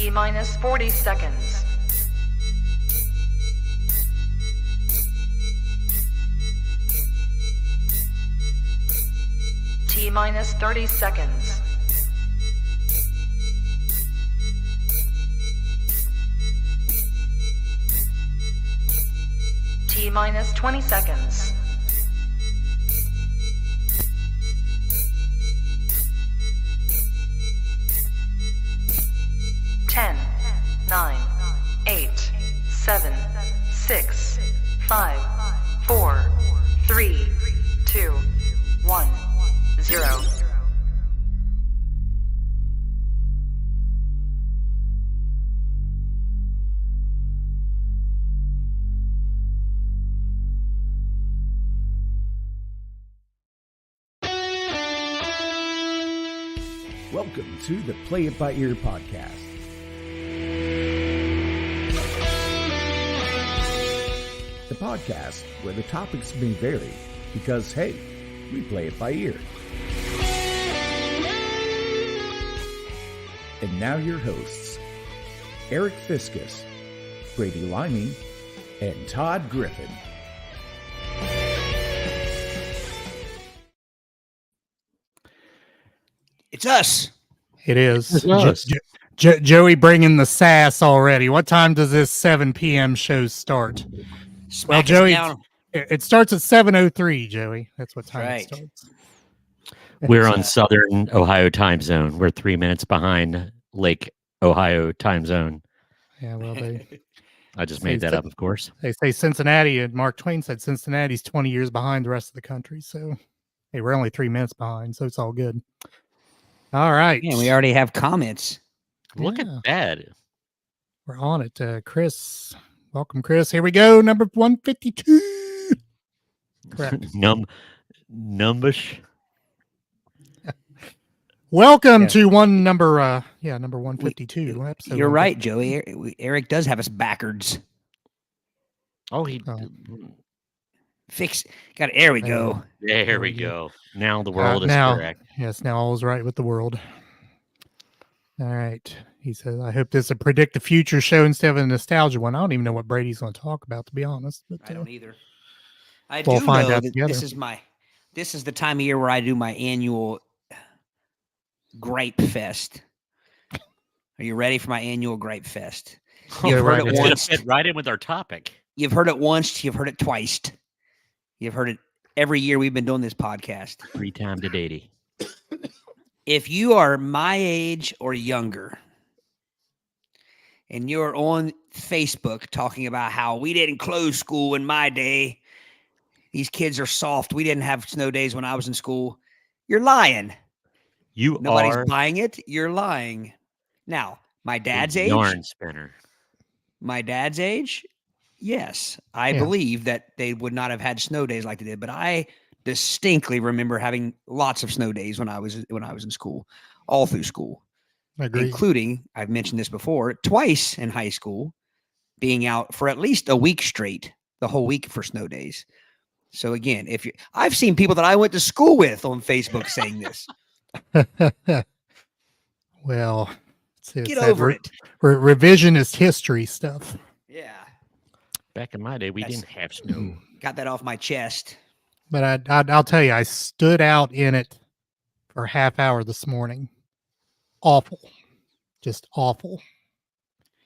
T minus 40 seconds. T minus 30 seconds. T minus 20 seconds. Ten, 9, 8, 7, 6, 5, 4, 3, 2, 1, 0. Welcome to the Play It By Ear podcast. The podcast where the topics may vary because, hey, we play it by ear. And now your hosts, Aric Fiscus, Brady Limey, and Todd Griffin. It's us. It is. It's us. Joey bringing the sass already. What time does this 7 p.m. show start? Smack us Joey, down. it starts at 7:03, Joey. That's what time Right. it starts. We're on Southern Ohio time zone. We're 3 minutes behind Lake Ohio time zone. Yeah, well, I just made that up, of course. they say Cincinnati, and Mark Twain said Cincinnati's 20 years behind the rest of the country. So, hey, we're only 3 minutes behind, so it's all good. All right. Yeah, we already have comments. Look at that. We're on it. Chris, welcome, Chris. Here we go. Number 152. Correct. Numbers. Welcome to number 152. Episode You're right, Joey. Aric does have us backwards. Oh, he. Fix. Got it. There we go. There we go. Now the world is now, correct. Yes, now all is right with the world. All right. He says, I hope this is a predict the future show instead of a nostalgia one. I don't even know what Brady's going to talk about, to be honest. But, I don't either. I we'll do find know out that together. this is the time of year where I do my annual Gripe Fest. Are you ready for my annual Gripe Fest? You've heard it It's once. gonna fit right in with our topic. You've heard it once. You've heard it twice. You've heard it every year we've been doing this podcast. 3 times a day. If you are my age or younger, and you're on Facebook talking about how we didn't close school in my day, these kids are soft. We didn't have snow days when I was in school. You're lying. Nobody's buying it. You're lying. Now, my dad's age. Yarn spinner. My dad's age. Yes, I believe that they would not have had snow days like they did, but I distinctly remember having lots of snow days when I was in school, all through school, including, I've mentioned this before, twice in high school, being out for at least a week straight, the whole week for snow days. So again, I've seen people that I went to school with on Facebook saying this. Well, get over it. Revisionist history stuff. Yeah. Back in my day, we didn't have snow. Got that off my chest. But I'll tell you, I stood out in it for a half hour this morning. Awful. Just awful.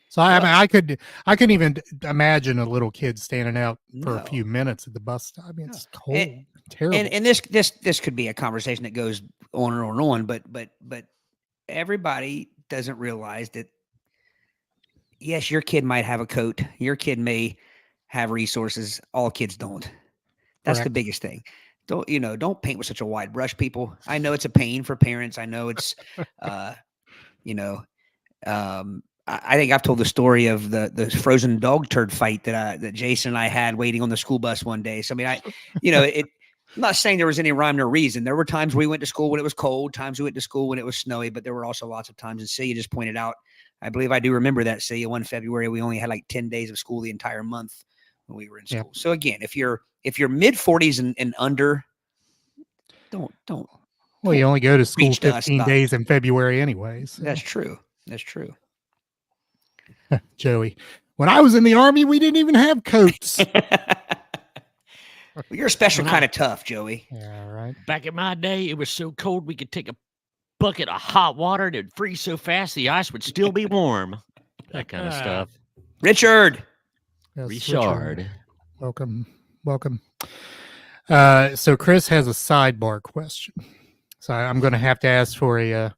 So I mean, I couldn't even imagine a little kid standing out for a few minutes at the bus stop. I mean, it's cold, terrible. And this could be a conversation that goes on and on and on, but everybody doesn't realize that. Yes, your kid might have a coat. Your kid may have resources. All kids don't. That's the biggest thing. Don't paint with such a wide brush, people. I know it's a pain for parents. I know it's, I think I've told the story of the frozen dog turd fight that Jason and I had waiting on the school bus one day. So, I mean, I'm not saying there was any rhyme or reason. There were times we went to school when it was cold, times we went to school when it was snowy, but there were also lots of times, and Celia just pointed out, I believe I do remember that, Celia, one February, we only had like 10 days of school the entire month when we were in school. So again, if you're mid 40s and under, don't. Well, you only go to school 15 days in February anyways. So. That's true. Joey, when I was in the Army, we didn't even have coats. Well, you're a special kind of tough, Joey. Yeah, right. Back in my day, it was so cold we could take a bucket of hot water and it'd freeze so fast the ice would still be warm. That kind of stuff. Richard. Yes, Richard. Welcome. So Chris has a sidebar question. So I'm going to have to ask for a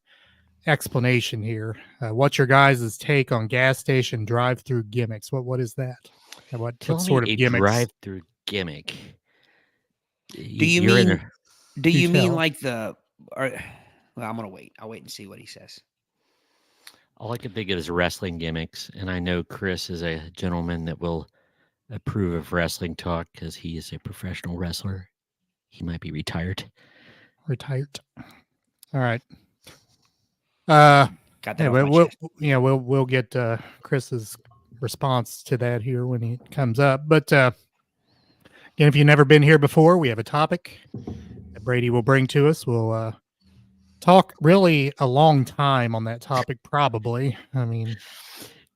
explanation here. What's your guys' take on gas station drive-through gimmicks? What is that? And what sort of gimmicks? Drive-through gimmick. Do you mean tell. like the? Well, I'm gonna wait. I'll wait and see what he says. All I can think of is wrestling gimmicks, and I know Chris is a gentleman that will approve of wrestling talk because he is a professional wrestler. He might be retired. All right. Got that. Anyway, we'll get Chris's response to that here when he comes up. But again, if you've never been here before, we have a topic that Brady will bring to us. We'll talk really a long time on that topic, probably. I mean,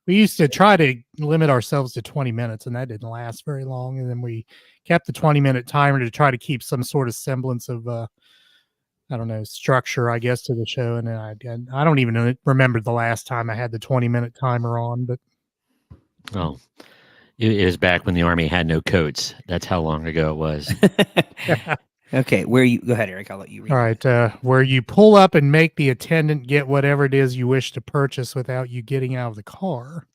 we used to try to limit ourselves to 20 minutes, and that didn't last very long. And then we kept the 20-minute timer to try to keep some sort of semblance of I don't know, structure, I guess, to the show. And then I don't even remember the last time I had the 20-minute timer on, but. Oh, it was back when the Army had no coats. That's how long ago it was. Okay, go ahead, Aric. I'll let you read. All right. Where you pull up and make the attendant get whatever it is you wish to purchase without you getting out of the car.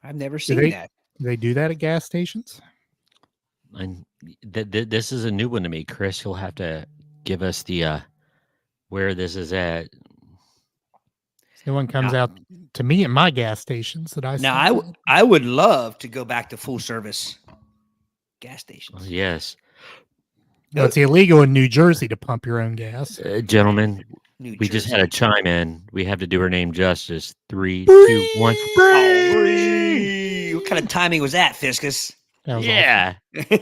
I've never seen that. Do they do that at gas stations? And this is a new one to me, Chris. You'll have to give us the where this is at. No one comes out to me at my gas stations that I see. Now, I would love to go back to full service gas stations. Yes. No, it's illegal in New Jersey to pump your own gas. Gentlemen, New we just Jersey. had a chime in. We have to do her name justice. 3, 2, 1. Brady! What kind of timing was that, Fiscus? That was Yeah. awesome.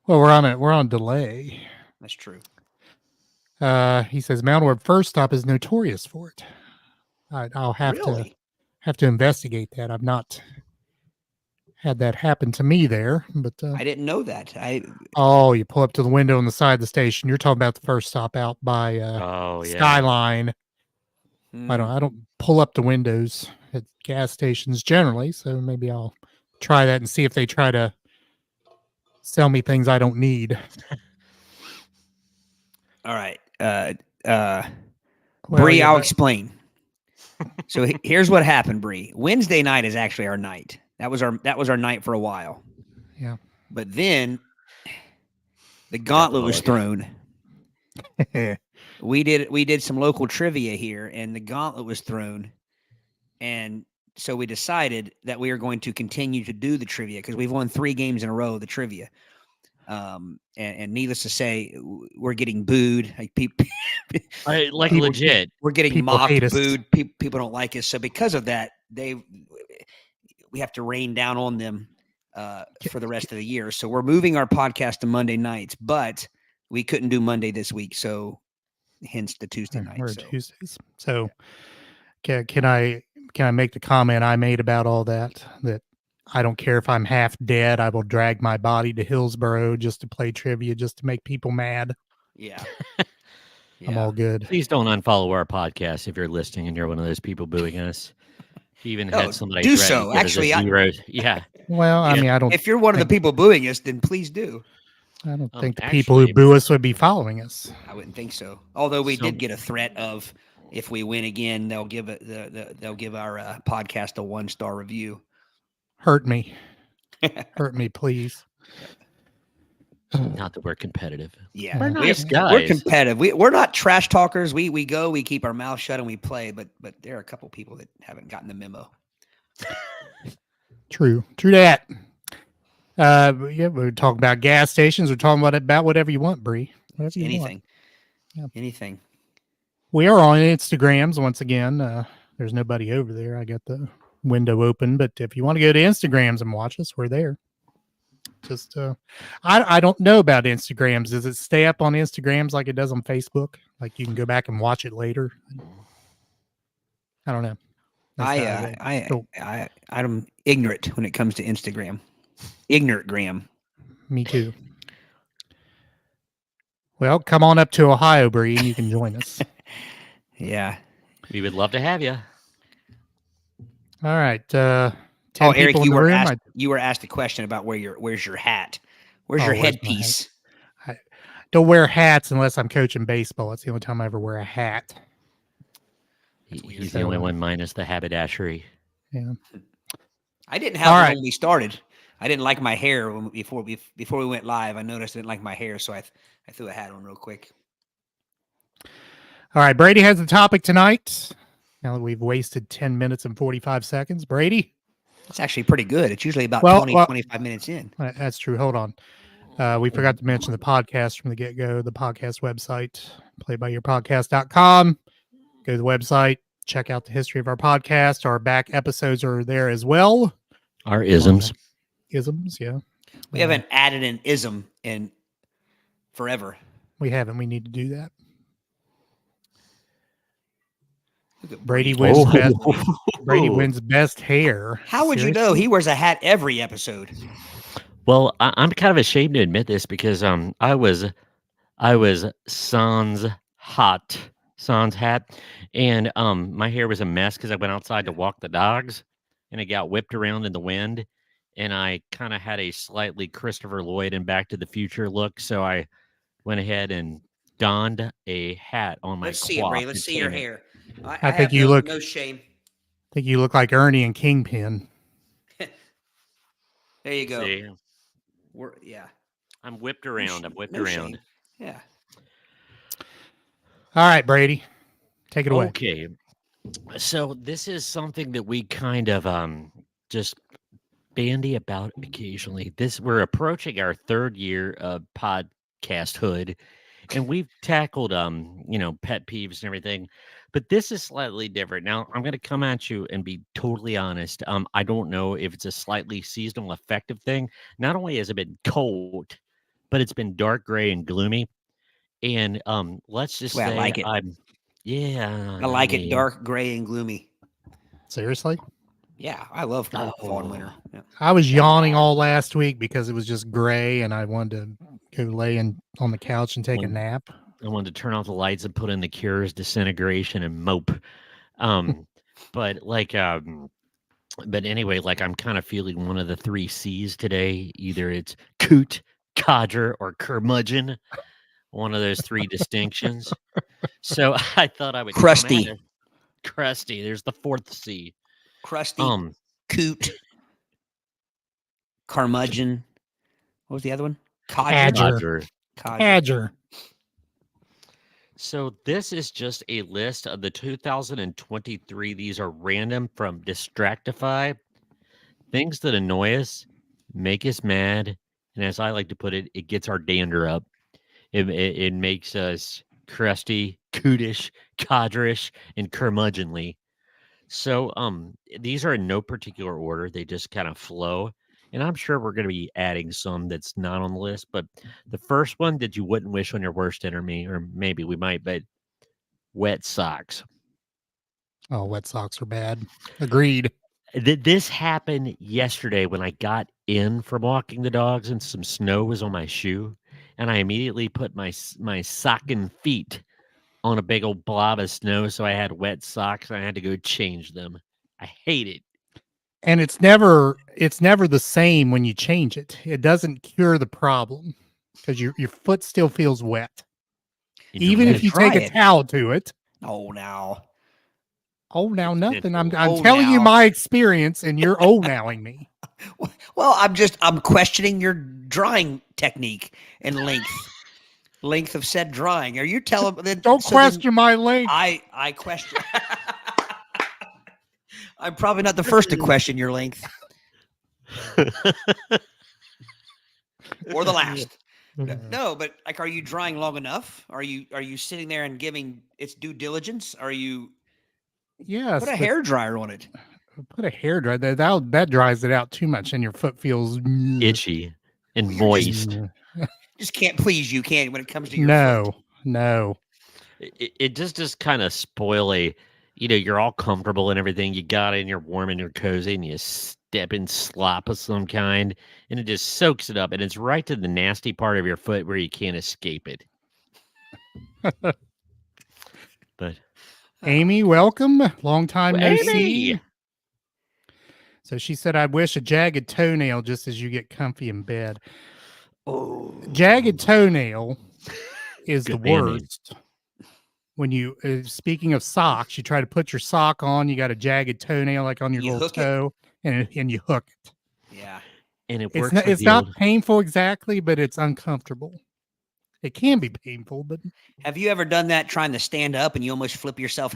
Well, we're on delay. That's true. He says Mount Orb First Stop is notorious for it. I'll have to investigate that. I've not had that happen to me there, but I didn't know that. you pull up to the window on the side of the station. You're talking about the First Stop out by Skyline. I don't pull up the windows at gas stations generally, so maybe I'll try that and see if they try to sell me things I don't need. All right. Bree, I'll explain. So here's what happened, Bree. Wednesday night is actually our night. That was our night for a while. Yeah. But then the gauntlet was thrown. We did some local trivia here, and the gauntlet was thrown. And so we decided that we are going to continue to do the trivia because we've won 3 games in a row of the trivia. And needless to say, we're getting booed. Like people, legit. We're getting people mocked, hate us. booed. People don't like us. So because of that, we have to rain down on them for the rest of the year. So we're moving our podcast to Monday nights, but we couldn't do Monday this week. So hence the Tuesday night. Or Tuesdays. So can I make the comment I made about all that I don't care if I'm half dead. I will drag my body to Hillsboro just to play trivia, just to make people mad. Yeah. I'm all good. Please don't unfollow our podcast if you're listening and you're one of those people booing us. He even had somebody do threaten so. to give us a Actually, zero. Well, I mean, I don't. If you're one of the people booing us, then please do. I don't think the people who boo us would be following us. I wouldn't think so. Although we did get a threat of if we win again, they'll give it they'll give our podcast a 1-star review. Hurt me, please. Not that we're competitive. Yeah, we're nice guys. We're competitive. We're not trash talkers. We keep our mouth shut and we play. But there are a couple people that haven't gotten the memo. True that. Yeah, we're talking about gas stations. We're talking about whatever you want, Bree. Anything. Yeah. Anything. We are on Instagrams once again. There's nobody over there. I got the window open, but if you want to go to Instagrams and watch us, we're there. Just I don't know about Instagrams. Does it stay up on Instagrams like it does on Facebook? Like you can go back and watch it later? I don't know. this Saturday. So, I'm ignorant when it comes to Instagram. Ignorant Graham. me too. Well, come on up to Ohio, Bree, and you can join us. Yeah. We would love to have you. All right. 10 Oh, people Eric, in you the were room. asked. You were asked a question about where's your hat? Where's Oh, your where's my headpiece? I don't wear hats unless I'm coaching baseball. It's the only time I ever wear a hat. He's the only one minus the haberdashery. Yeah. I didn't have one when we started. I didn't like my hair before we went live. I noticed I didn't like my hair, so I threw a hat on real quick. All right. Brady has the topic tonight. Now that we've wasted 10 minutes and 45 seconds. Brady? It's actually pretty good. It's usually about 25 minutes in. That's true. Hold on. We forgot to mention the podcast from the get-go, the podcast website, playbyyourpodcast.com. Go to the website, check out the history of our podcast. Our back episodes are there as well. Our isms. Isms, yeah. We haven't added an ism in forever. We haven't. We need to do that. Brady wins best. Brady wins best hair. How would you know? He wears a hat every episode. Well, I'm kind of ashamed to admit this because I was sans hat, and my hair was a mess because I went outside to walk the dogs, and it got whipped around in the wind, and I kind of had a slightly Christopher Lloyd and Back to the Future look, so I went ahead and donned a hat on my. Let's see it, Ray. Let's see your hair. I think you look. No shame. I think you look like Ernie and Kingpin. There you go. See? Yeah. I'm whipped around. Shame. Yeah. All right, Brady. Take it away. Okay. So this is something that we kind of just bandy about occasionally. We're approaching our third year of podcasthood, and we've tackled pet peeves and everything. But this is slightly different. Now, I'm going to come at you and be totally honest. I don't know if it's a slightly seasonal affective thing. Not only has it been cold, but it's been dark gray and gloomy. And let's just say I like it. I like it dark gray and gloomy. Seriously? Yeah, I love fall and winter. Yeah. I was yawning all last week because it was just gray and I wanted to go lay on the couch and take a nap. I wanted to turn off the lights and put in the Cure's Disintegration and mope. But anyway, I'm kind of feeling one of the 3 C's today. Either it's coot, codger, or curmudgeon. One of those 3 distinctions. So I thought I would crusty. Crusty. There's the 4th C. Crusty. Coot. Curmudgeon. What was the other one? Codger. So this is just a list of the 2023. These are random from Distractify. Things that annoy us, make us mad, and as I like to put it, it gets our dander up. It makes us crusty, cootish, codderish, and curmudgeonly. So these are in no particular order. They just kind of flow. And I'm sure we're going to be adding some that's not on the list. But the first one that you wouldn't wish on your worst enemy, or maybe we might, but wet socks. Oh, wet socks are bad. Agreed. This happened yesterday when I got in from walking the dogs and some snow was on my shoe. And I immediately put my socking feet on a big old blob of snow. So I had wet socks. And I had to go change them. I hate it. And it's never the same when you change it. It doesn't cure the problem because your foot still feels wet. Even if you take a towel to it. Oh, now nothing. I'm telling you my experience and you're nowing me. Well, I'm questioning your drying technique and length of said drying. Are you telling me? Don't question my length. I question. I'm probably not the first to question your length. Or the last. No, but are you drying long enough? Are you sitting there and giving its due diligence? Are you Yes. Put a hair dryer on it. Put a hair dryer. That dries it out too much and your foot feels itchy and moist. Just can't please you, can when it comes to your foot. No. It just kind of spoil a you're all comfortable and everything. You got it and you're warm and you're cozy and you step in slop of some kind and it just soaks it up and it's right to the nasty part of your foot where you can't escape it. But Amy, welcome. Long time no Amy! see. So she said, I wish a jagged toenail just as you get comfy in bed. Oh, Jagged toenail is the Good band name. worst. When you, speaking of socks, you try to put your sock on, you got a jagged toenail like on your You little hook it? toe, and you hook it. yeah. And it It's works not, with it's the not old painful exactly, but it's uncomfortable. It can be painful, but Have you ever done that trying to stand up and you almost flip yourself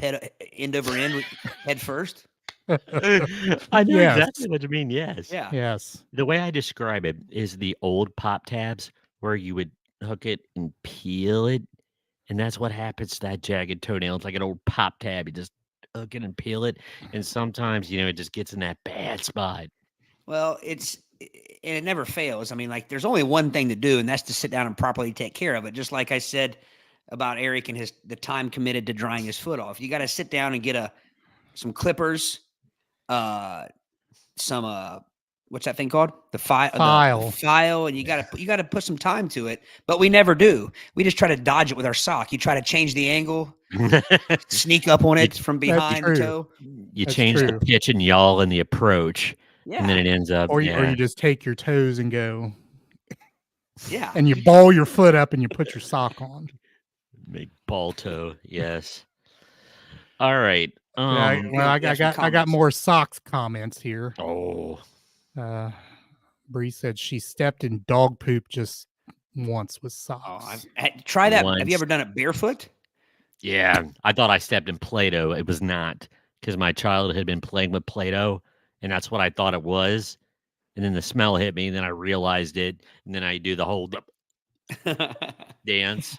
end over end head first? I know Yes. exactly what you mean, yes. Yeah. yes. The way I describe it is the old pop tabs where you would hook it and peel it, and that's what happens to that jagged toenail. It's like an old pop tab. You just hook it and peel it, and sometimes, it just gets in that bad spot. Well, and it never fails. I mean, like there's only one thing to do, and that's to sit down and properly take care of it. Just like I said about Aric and the time committed to drying his foot off. You got to sit down and get some clippers, some what's that thing called? The file, and you got to put some time to it. But we never do. We just try to dodge it with our sock. You try to change the angle, sneak up on it from behind the true. toe. You That's change the true. pitch and yaw in the approach, Yeah. and then it ends up, Or you just take your toes and go, Yeah. and you ball your foot up and you put your sock on. Make ball toe. Yes. All right. I got more socks comments here. Oh, Bree said she stepped in dog poop just once with socks. Try that. Have Once. you ever done it barefoot? yeah. I thought I stepped in Play-Doh. It was not because my child had been playing with Play-Doh, and that's what I thought it was. And then the smell hit me, and then I realized it, and then I do the whole dance.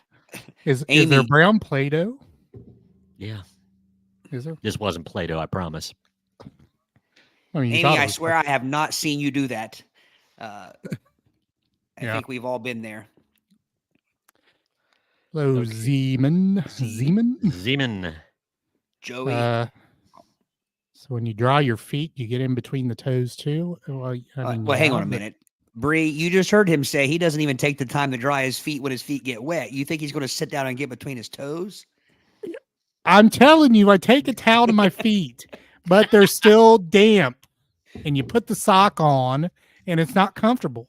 Is there Amy. brown Play-Doh? Yeah. Is there? This wasn't Play-Doh, I promise. I mean, Amy, I swear I have not seen you do that. I Yeah. think we've all been there. Hello, Okay. Zeman. Zeman. Joey. So when you dry your feet, you get in between the toes too. Well, Hang on a minute. Bree, you just heard him say he doesn't even take the time to dry his feet when his feet get wet. You think he's going to sit down and get between his toes? I'm telling you, I take a towel to my feet, but they're still damp. And you put the sock on, and it's not comfortable.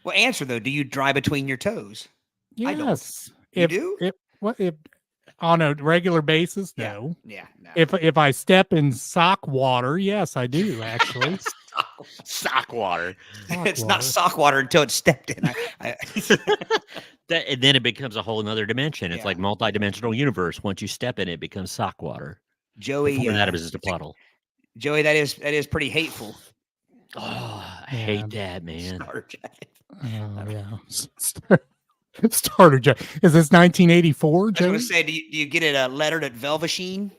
Well, answer though. Do you dry between your toes? I don't. Yes. You do? If on a regular basis? Yeah. No. Yeah. No. If I step in sock water, yes, I do actually. Sock water. It's not sock water until it's stepped in. And then it becomes a whole nother dimension. It's Yeah. like multi-dimensional universe. Once you step in it, it becomes sock water. Joey, Before that, it was just a puddle. Joey, that is pretty hateful. Oh, I hate that, man. Starter jacket. Oh yeah. Starter jacket. Is this 1984, I was Joey? going to say, do you get it lettered at Velveteen?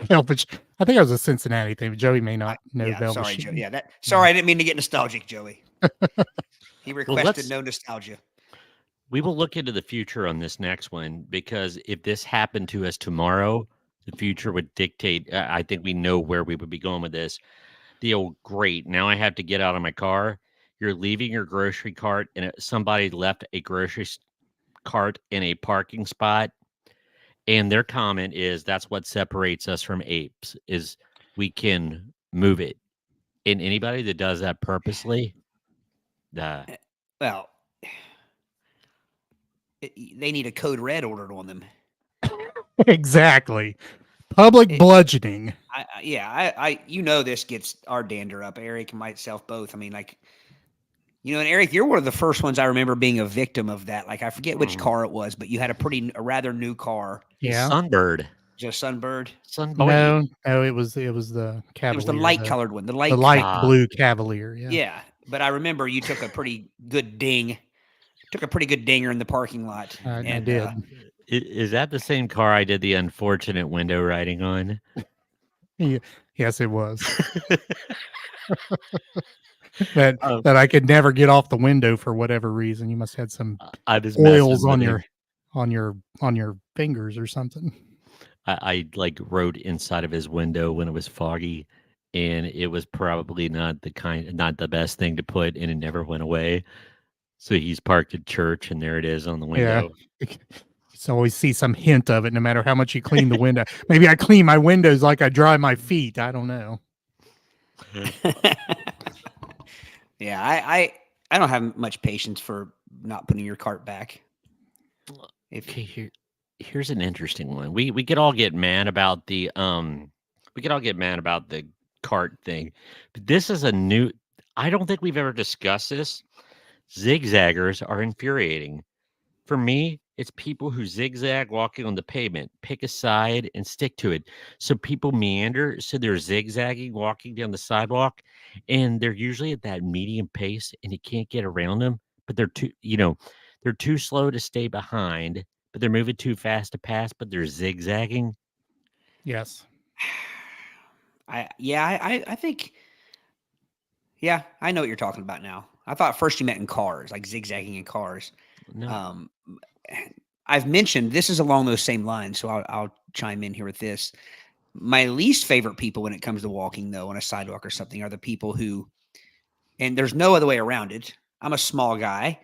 Velvet. I think it was a Cincinnati thing. But Joey may not know Yeah, Velvet. sorry, Joey. Yeah, sorry, I didn't mean to get nostalgic, Joey. He requested no nostalgia. We will look into the future on this next one because if this happened to us tomorrow, the future would dictate. I think we know where we would be going with this. The old great. Now I have to get out of my car. You're leaving your grocery cart, and somebody left a grocery cart in a parking spot. And their comment is that's what separates us from apes is we can move it. And anybody that does that purposely, Well, they need a code red ordered on them. Exactly. Public bludgeoning. This gets our dander up. Aric and myself both. I mean, like, and Aric, you're one of the first ones I remember being a victim of that. Like, I forget which car it was, but you had a rather new car. Yeah. Sunbird. Just Sunbird. No, it was the Cavalier. It was the light colored one. The light blue Cavalier. Yeah. Yeah, but I remember you took a pretty good ding. Took a pretty good dinger in the parking lot. I did. Is that the same car I did the unfortunate window riding on? Yes, it was. that I could never get off the window for whatever reason. You must have had some oils on your fingers or something. I like wrote inside of his window when it was foggy, and it was probably not the best thing to put, and it never went away. So he's parked at church, and there it is on the Yeah. window. You always see some hint of it, no matter how much you clean the window. Maybe I clean my windows like I dry my feet. I don't know. Yeah, I don't have much patience for not putting your cart back. Okay, here's an interesting one. We could all get mad about the cart thing, but this is a new. I don't think we've ever discussed this. Zigzaggers are infuriating. For me, it's people who zigzag walking on the pavement. Pick a side and stick to it. So people meander, so they're zigzagging walking down the sidewalk, and they're usually at that medium pace, and you can't get around them. But they're too slow to stay behind, but they're moving too fast to pass. But they're zigzagging. Yes. I think. Yeah, I know what you're talking about now. I thought first you meant in cars, like zigzagging in cars. No, I've mentioned this is along those same lines, so I'll chime in here with this. My least favorite people when it comes to walking, though, on a sidewalk or something, are the people who, and there's no other way around it. I'm a small guy.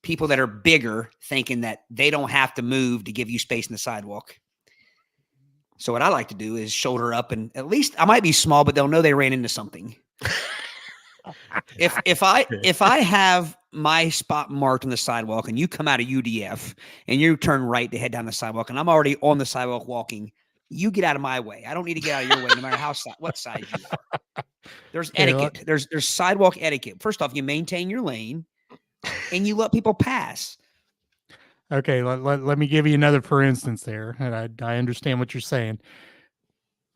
People that are bigger thinking that they don't have to move to give you space in the sidewalk. So what I like to do is shoulder up, and at least I might be small, but they'll know they ran into something. If I have my spot marked on the sidewalk and you come out of UDF and you turn right to head down the sidewalk and I'm already on the sidewalk walking, you get out of my way. I don't need to get out of your way, no matter what size you are. There's etiquette. There's sidewalk etiquette. First off, you maintain your lane and you let people pass. Okay, let me give you another for instance there, and I understand what you're saying.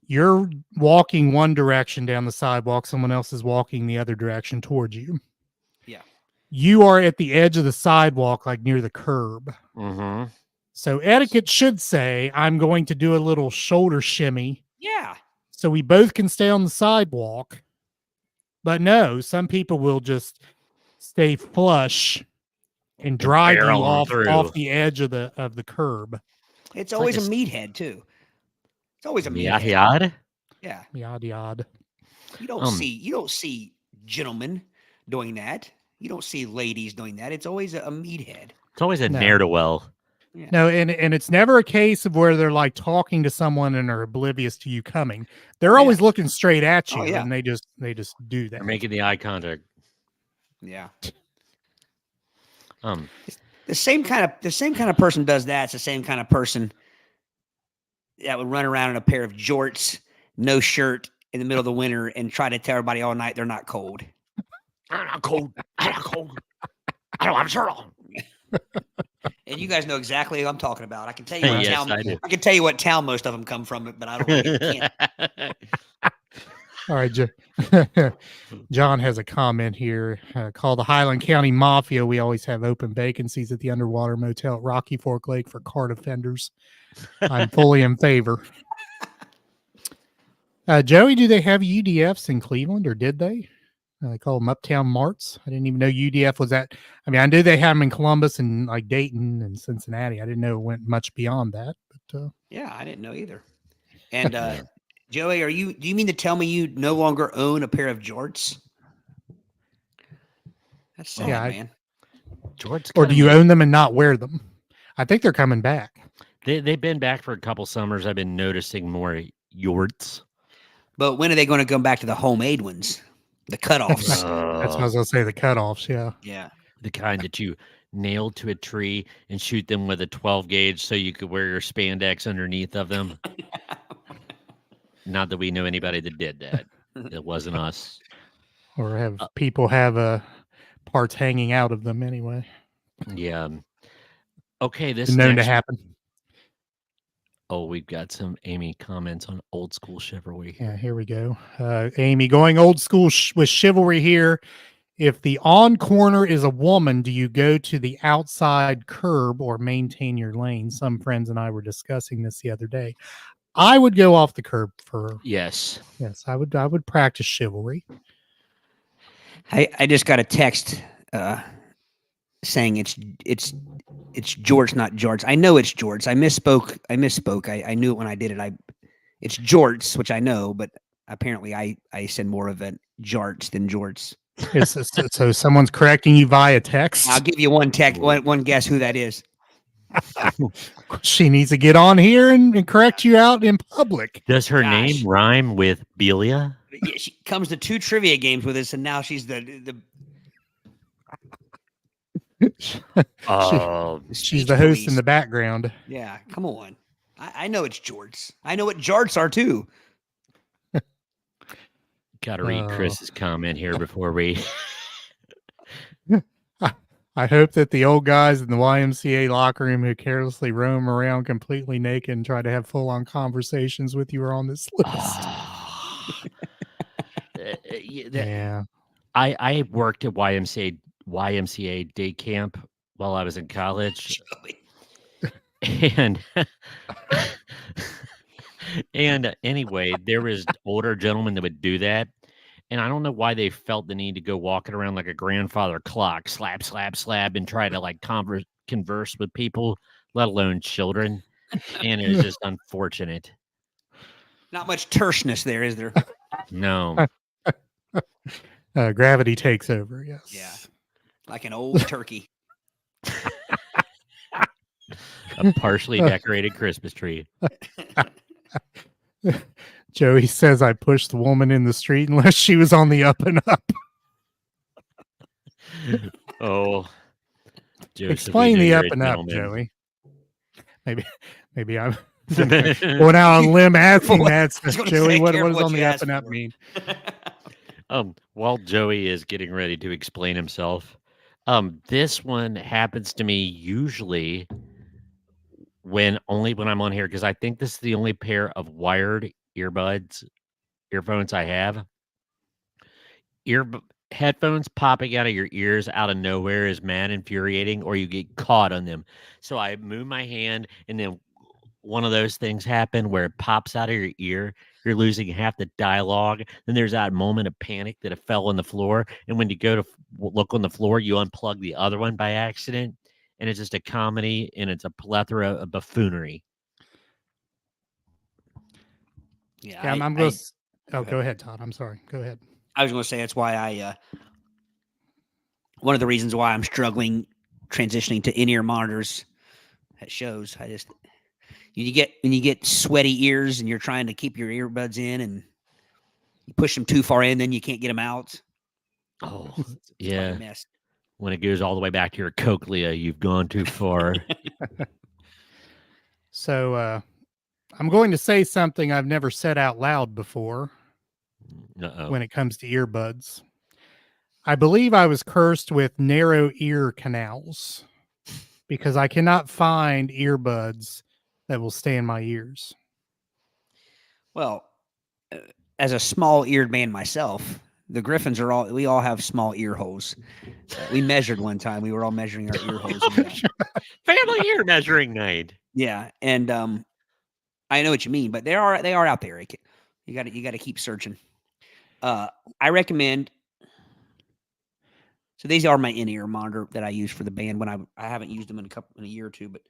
You're walking one direction down the sidewalk, someone else is walking the other direction towards you. Yeah. You are at the edge of the sidewalk, like near the curb. mm-hmm. So etiquette should say, I'm going to do a little shoulder shimmy. Yeah. So we both can stay on the sidewalk. But no, some people will just stay flush and drive you off the edge of the curb. It's always a meathead too. It's always a meathead. Yad. Yeah. Yad. You don't see gentlemen doing that. You don't see ladies doing that. It's always a meathead. It's always a ne'er-do-well. Yeah. No, and it's never a case of where they're like talking to someone and are oblivious to you coming. They're always looking straight at you, and they just do that. They're making the eye contact. Yeah. The same kind of person does that. It's the same kind of person that would run around in a pair of jorts, no shirt in the middle of the winter and try to tell everybody all night they're not cold. I'm not cold. I'm not cold. I don't have a shirt on. And you guys know exactly who I'm talking about. I can tell you what Yes, town. I do. I can tell you what town most of them come from, but I don't. Can't. All right, John has a comment here. Call the Highland County Mafia. We always have open vacancies at the Underwater Motel at Rocky Fork Lake for cart offenders. I'm fully in favor. Joey, do they have UDFs in Cleveland, or did they? They call them Uptown Marts. I didn't even know UDF was that. I mean, I knew they had them in Columbus and like Dayton and Cincinnati. I didn't know it went much beyond that. But yeah, I didn't know either. And Joey, do you mean to tell me you no longer own a pair of jorts? That's sad, man. Jorts, or do you own them and not wear them? I think they're coming back. They've been back for a couple summers. I've been noticing more jorts. But when are they going to come back to the homemade ones? The cutoffs. That's what I was going to say, the cutoffs, yeah. Yeah. The kind that you nail to a tree and shoot them with a 12 gauge so you could wear your spandex underneath of them. Not that we know anybody that did that. It wasn't us. Or have people have parts hanging out of them anyway. Yeah. Okay, this known to happen. Oh, we've got some Amy comments on old school chivalry. Yeah, here we go. Amy, going old school with chivalry here. If the on corner is a woman, do you go to the outside curb or maintain your lane? Some friends and I were discussing this the other day. I would go off the curb for yes. I would practice chivalry. I just got a text saying it's George, not George. I know it's George. I misspoke. I knew it when I did it. It's George, which I know, but apparently I said more of an Jarts than Jorts. So someone's correcting you via text. I'll give you one guess who that is. She needs to get on here and correct you out in public. Does her Gosh. name rhyme with Belia? Yeah, she comes to 2 trivia games with us, and now she's the Oh, She's the host in the background. Yeah, come on. I know it's Jorts. I know what Jarts are too. gotta read Chris's comment here before we. I hope that the old guys in the YMCA locker room who carelessly roam around completely naked and try to have full-on conversations with you are on this list. Yeah. I worked at YMCA day camp while I was in college. And anyway, there was older gentlemen that would do that. And I don't know why they felt the need to go walking around like a grandfather clock, slap, slap, slap, and try to like converse with people, let alone children. And it was just unfortunate. Not much terseness there, is there? No. Gravity takes over, yes. Yeah. Like an old turkey. A partially decorated Christmas tree. Joey says I pushed the woman in the street unless she was on the up and up. Oh. Joseph, Explain the you're up a and up, gentleman. Joey. Maybe I'm going out on a limb asking that. Joey, what does on the up and up mean? While Joey is getting ready to explain himself, this one happens to me usually when I'm on here, because I think this is the only pair of wired earphones I have. Headphones popping out of your ears out of nowhere is mad infuriating, or you get caught on them. So I move my hand, and then one of those things happen where it pops out of your ear. You're losing half the dialogue. Then there's that moment of panic that it fell on the floor. And when you go to look on the floor, you unplug the other one by accident. And it's just a comedy, and it's a plethora of buffoonery. Yeah, I'm going to... go ahead, Todd. I'm sorry. Go ahead. I was going to say that's why one of the reasons why I'm struggling transitioning to in-ear monitors at shows. You get sweaty ears and you're trying to keep your earbuds in and you push them too far in, then you can't get them out. Oh, it's yeah. a mess. When it goes all the way back to your cochlea, you've gone too far. So I'm going to say something I've never said out loud before. Uh-oh. When it comes to earbuds. I believe I was cursed with narrow ear canals because I cannot find earbuds that will stay in my ears. Well, as a small-eared man myself, the Griffins we all have small ear holes. We measured one time. We were all measuring our ear holes. Family ear measuring night. Yeah, and I know what you mean, but they are out there. You got to keep searching. I recommend. So these are my in-ear monitor that I use for the band when I haven't used them in a year or two, but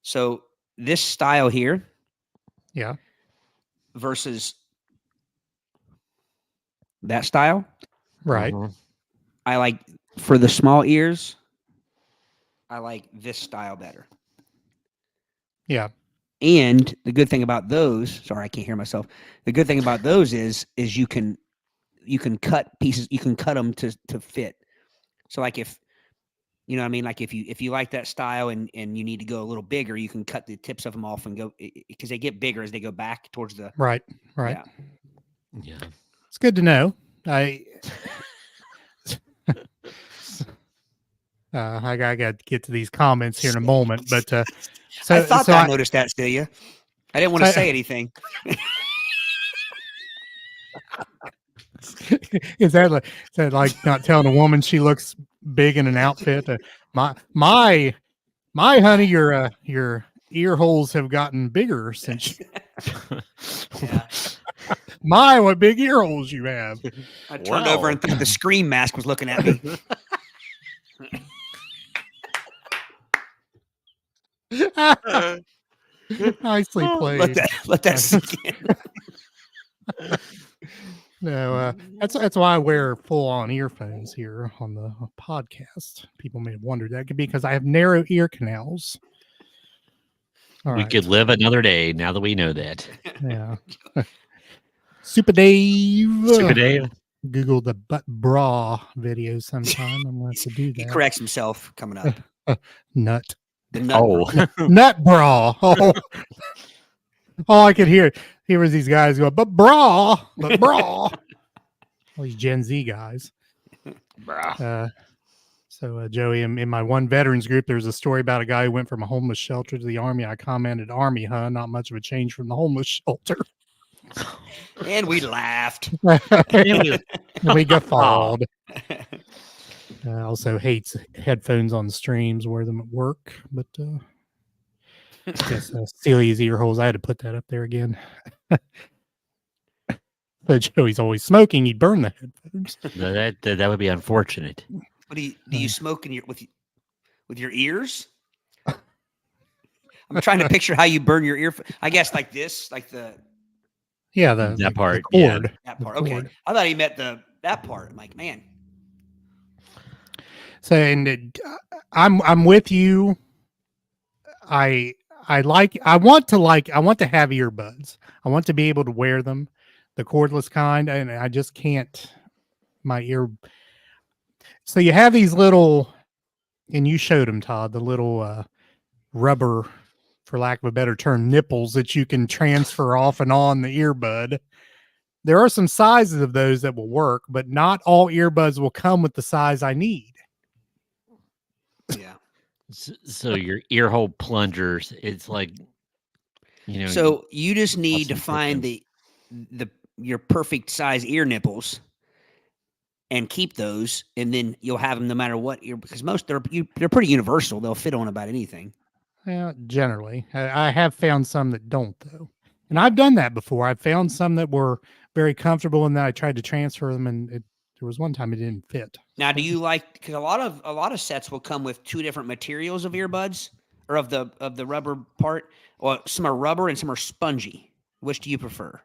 so this style here, yeah, versus that style, right? Mm-hmm. I like for the small ears. I like this style better. Yeah. And the good thing about those, sorry, I can't hear myself. The good thing about those is you can cut pieces, you can cut them to fit. So like if, you know what I mean? Like if you like that style and you need to go a little bigger, you can cut the tips of them off and go, because they get bigger as they go back towards the. Right. Yeah. It's good to know. I got to get to these comments here in a moment, but I thought I noticed that, Celia. I didn't want to say anything. Is that like not telling a woman she looks big in an outfit? My honey, your ear holes have gotten bigger since. Yeah. My, what big ear holes you have! I turned over and thought the Scream mask was looking at me. Nicely Oh, played. Let that sink in. No, that's why I wear full on earphones here on the podcast. People may have wondered that could be because I have narrow ear canals. All we right. could live another day now that we know that. Yeah. Super Dave. Super Dave. Google the butt bra video sometime. I'm going to have to do He that. corrects himself coming up. Nut. The nut. Oh, Nut bra. Oh. All I could hear was these guys go, but bra. All these Gen Z guys. So Joey, in my one veterans group, there's a story about a guy who went from a homeless shelter to the army. I commented, "Army, huh? Not much of a change from the homeless shelter." And we laughed. And we guffawed. Also hates headphones on streams. Wear them at work, but guess Celia's ear holes. I had to put that up there again. But Joey's always smoking. He'd burn the headphones. that would be unfortunate. What do you smoke in your with your ears? I'm trying to picture how you burn your ear. I guess like this, like the That part, the yeah. cord. that part. The Okay, cord. I thought he meant that part. I'm like, man. So, and I'm with you. I want to have earbuds. I want to be able to wear them, the cordless kind, and I just can't. My ear. So you have these little, and you showed them, Todd, the little rubber, for lack of a better term, nipples that you can transfer off and on the earbud. There are some sizes of those that will work, but not all earbuds will come with the size I need. Yeah. So your ear hole plungers, it's like, So you just need to Awesome find your perfect size ear nipples and keep those, and then you'll have them no matter what ear, because most they're pretty universal. They'll fit on about anything. Yeah, generally. I have found some that don't, though. And I've done that before. I've found some that were very comfortable, and then I tried to transfer them, and there was one time it didn't fit. Now, do you like, because a lot of sets will come with two different materials of earbuds, or of the rubber part, or some are rubber and some are spongy. Which do you prefer?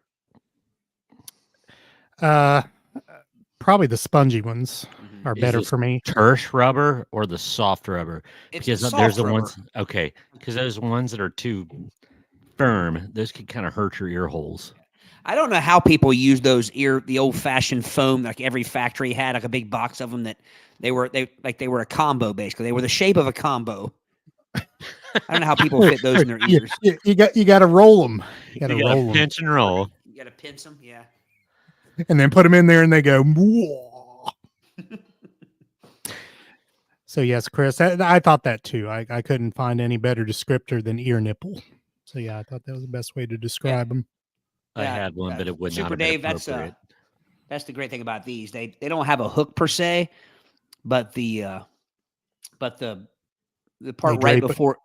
Probably the spongy ones are Is better this for me. terse rubber or the soft rubber? It's Because soft there's the rubber. ones, okay, because those ones that are too firm, those could kind of hurt your ear holes. I don't know how people use the old fashioned foam, like every factory had like a big box of them that they were a combo, basically. They were the shape of a combo. I don't know how people fit those in their ears. You got to roll them. You got to You roll gotta them, pinch and roll. You got to pinch them, yeah. and then put them in there, and they go. Whoa. So yes, Chris, I thought that too. I couldn't find any better descriptor than ear nipple. So yeah, I thought that was the best way to describe them. I Yeah, had one, but it would not Super have been Dave, appropriate. that's the great thing about these. They don't have a hook per se, but the part right drape it- before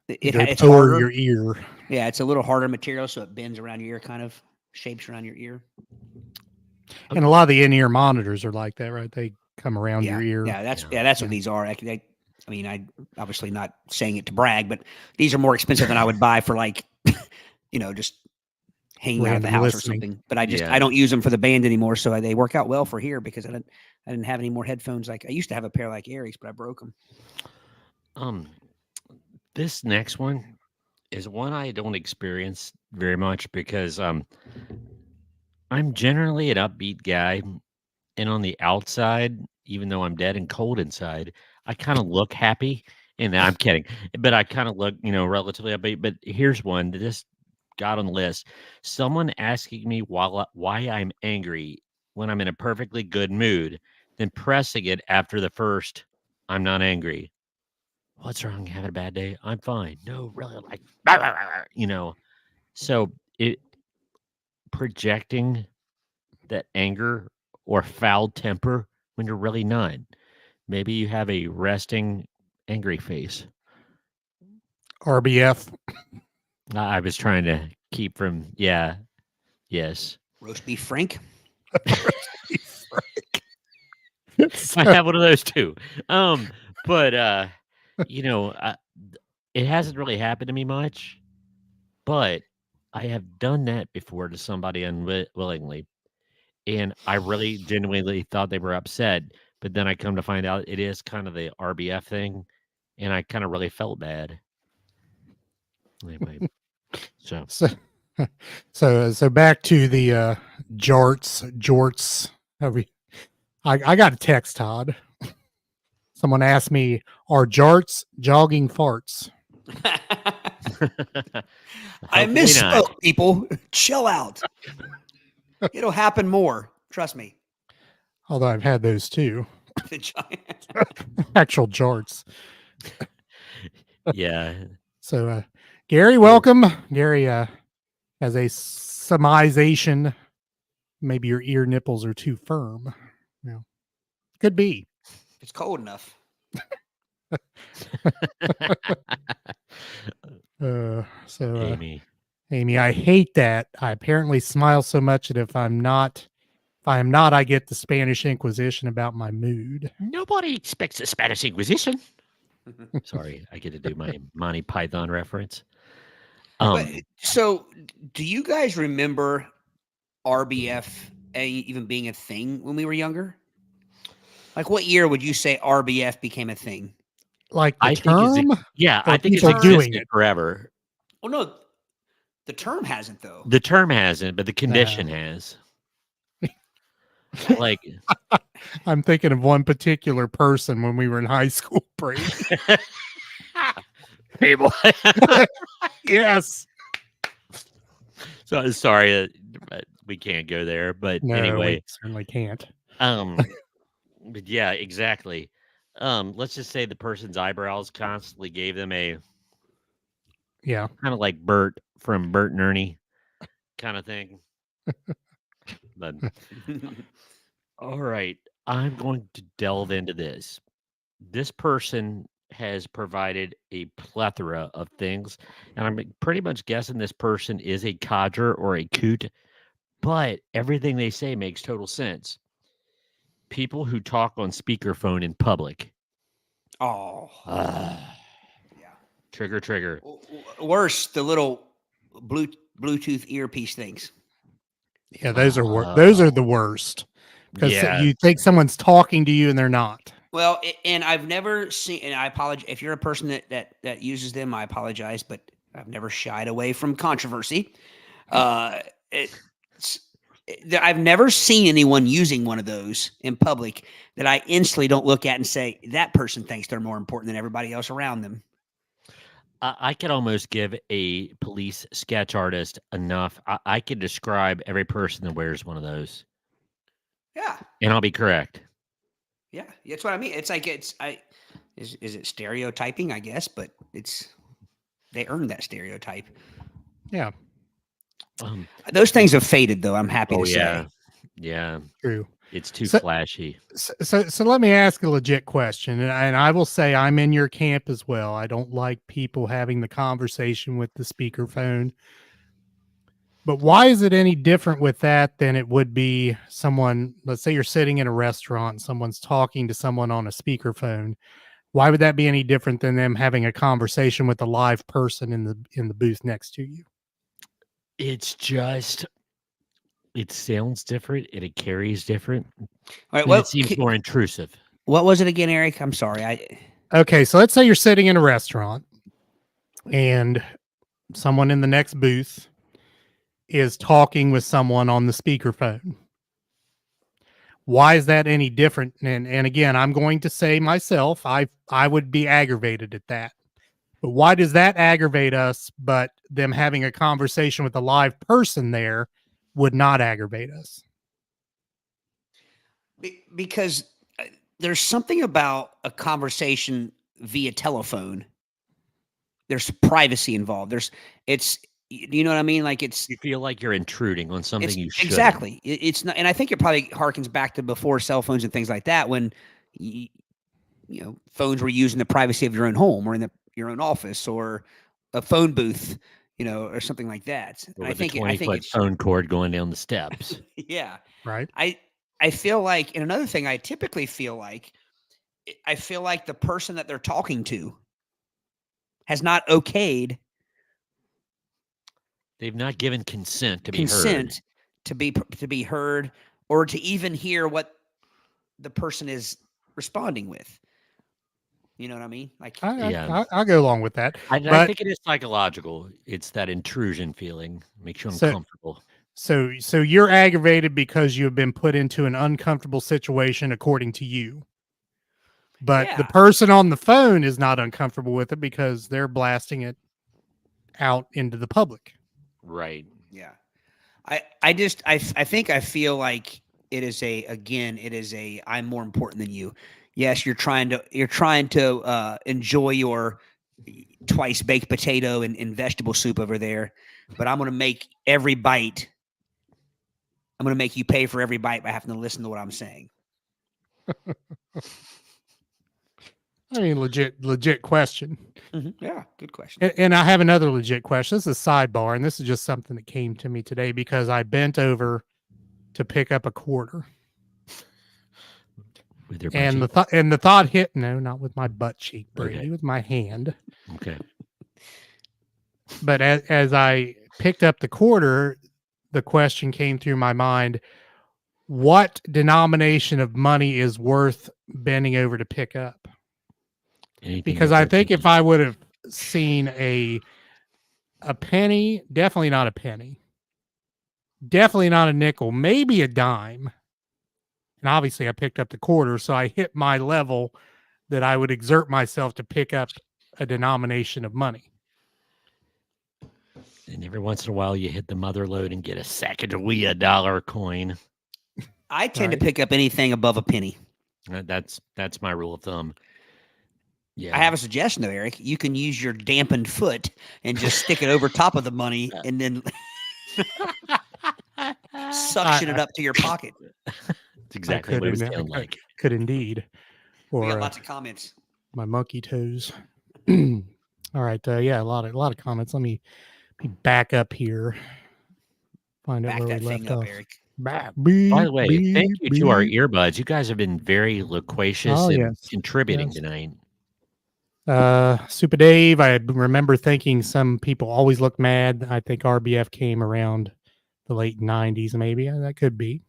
it's over harder. your ear. Yeah, it's a little harder material, so it bends around your ear, kind of shapes around your ear. And a lot of the in-ear monitors are like that, right? They come around Yeah, your ear. yeah, that's what these are. I mean, I obviously not saying it to brag, but these are more expensive than I would buy for like, just hanging out at the Random house listening. or something. But I Yeah. I don't use them for the band anymore, so they work out well for here because I didn't have any more headphones. Like I used to have a pair like Aric's, but I broke them. This next one is one I don't experience very much because I'm generally an upbeat guy, and on the outside, even though I'm dead and cold inside, I kind of look happy. And I'm kidding, but I kind of look, relatively upbeat. But here's one that just got on the list: someone asking me why I'm angry when I'm in a perfectly good mood, then pressing it after the first, "I'm not angry." What's wrong? Having a bad day? I'm fine. No, really, like, So it projecting that anger or foul temper when you're really not. Maybe you have a resting angry face. RBF. I was trying to keep from, yes. Roast beef Frank. I have one of those too. But it hasn't really happened to me much, but I have done that before to somebody unwillingly, and I really genuinely thought they were upset, but then I come to find out it is kind of the RBF thing, and I kind of really felt bad. Anyway, so So, so back to the jorts. I got a text, Todd. Someone asked me, "Are jarts jogging farts?" I hopefully not. misspoke, people. Chill out. It'll happen more. Trust me. Although I've had those too. The giant. Actual jarts. Yeah, So, Gary, welcome. Gary has a sumization. Maybe your ear nipples are too firm. Yeah, could be. It's cold enough. So, Amy. Amy, I hate that. I apparently smile so much that if I am not, I get the Spanish Inquisition about my mood. Nobody expects a Spanish Inquisition. Sorry, I get to do my Monty Python reference. But, so, do you guys remember RBF even being a thing when we were younger? Like, what year would you say RBF became a thing? Like the I term? think I think it's people doing existed it? forever. Well, no, the term hasn't though. The term hasn't, but the condition has. Like, I'm thinking of one particular person when we were in high school, Brady. hey boy. Yes. So sorry, but we can't go there. But No, anyway, we certainly can't. but yeah, exactly. Let's just say the person's eyebrows constantly gave them a Yeah. kind of like Bert from Bert and Ernie kind of thing. But all right, I'm going to delve into this. This person has provided a plethora of things, and I'm pretty much guessing this person is a codger or a coot, but everything they say makes total sense. People who talk on speakerphone in public. Oh, Yeah. Trigger. worse, the little Bluetooth earpiece things. Yeah, those are the worst because Yeah. you think someone's talking to you and they're not. Well, and I've never seen, and I apologize if you're a person that uses them. I apologize, but I've never shied away from controversy. I've never seen anyone using one of those in public that I instantly don't look at and say that person thinks they're more important than everybody else around them. I could almost give a police sketch artist enough. I could describe every person that wears one of those. Yeah. And I'll be correct. Yeah. That's what I mean. It's like, is it stereotyping, I guess, but they earned that stereotype. Yeah. Those things have faded though. I'm happy to say. Yeah. True. It's too flashy. So let me ask a legit question, and I will say I'm in your camp as well. I don't like people having the conversation with the speakerphone. But why is it any different with that than it would be someone, let's say you're sitting in a restaurant, someone's talking to someone on a speakerphone. Why would that be any different than them having a conversation with a live person in the booth next to you? It's just, it sounds different and it carries different. All right. Well, it seems more intrusive. What was it again, Aric? I'm sorry. Okay, so let's say you're sitting in a restaurant and someone in the next booth is talking with someone on the speakerphone. Why is that any different? And again, I'm going to say myself, I would be aggravated at that. But why does that aggravate us, but them having a conversation with a live person there would not aggravate us? Because there's something about a conversation via telephone. There's privacy involved. You know what I mean? Like you feel like you're intruding on something you should. Exactly. It's not, and I think it probably harkens back to before cell phones and things like that, when phones were used in the privacy of your own home or in your own office or a phone booth, or something like that. Or I think the 20-foot phone cord going down the steps. Yeah. Right. I feel like, and another thing I typically feel like, the person that they're talking to, has not okayed They've not given consent to be heard. to be heard, or to even hear what the person is responding with. You know what I mean? Like, I'll go along with that. I But think it is psychological. It's that intrusion feeling. Makes you So- uncomfortable. so you're aggravated because you have been put into an uncomfortable situation according to you. But the Yeah. person on the phone is not uncomfortable with it because they're blasting it out into the public. Right. yeah. I feel like it is a I'm more important than you. Yes, you're trying to enjoy your twice baked potato and vegetable soup over there, but I'm going to make every bite. I'm going to make you pay for every bite by having to listen to what I'm saying. I mean, legit question. Yeah, good question. And I have another legit question. This is a sidebar, and this is just something that came to me today because I bent over to pick up a quarter. With your And butt the thought hit, no, not with my butt cheek, Brady, Okay. with my hand. cheek? Okay. But as I picked up the quarter, the question came through my mind: what denomination of money is worth bending over to pick up? Anything Because with I think 13 if I would have seen a penny, definitely not a penny, definitely not a nickel, maybe a dime. And obviously I picked up the quarter, so I hit my level that I would exert myself to pick up a denomination of money. And every once in a while, you hit the mother lode and get a Sacagawea dollar coin. I tend to Right. pick up anything above a penny. That's my rule of thumb. Yeah. I have a suggestion though, Aric. You can use your dampened foot and just stick it over top of the money and then suction it up to your pocket. That's exactly what it would sound like. Could indeed. We Or got lots of comments. my monkey toes. All right. Yeah, a lot of comments. Let me back up here. Find out Back where that we thing left up, off. Aric. By the way, thank you to our earbuds. You guys have been very loquacious Oh, and yes. contributing Yes. tonight. Super Dave, I remember thinking some people always look mad. I think RBF came around the late 90s, maybe. That could be.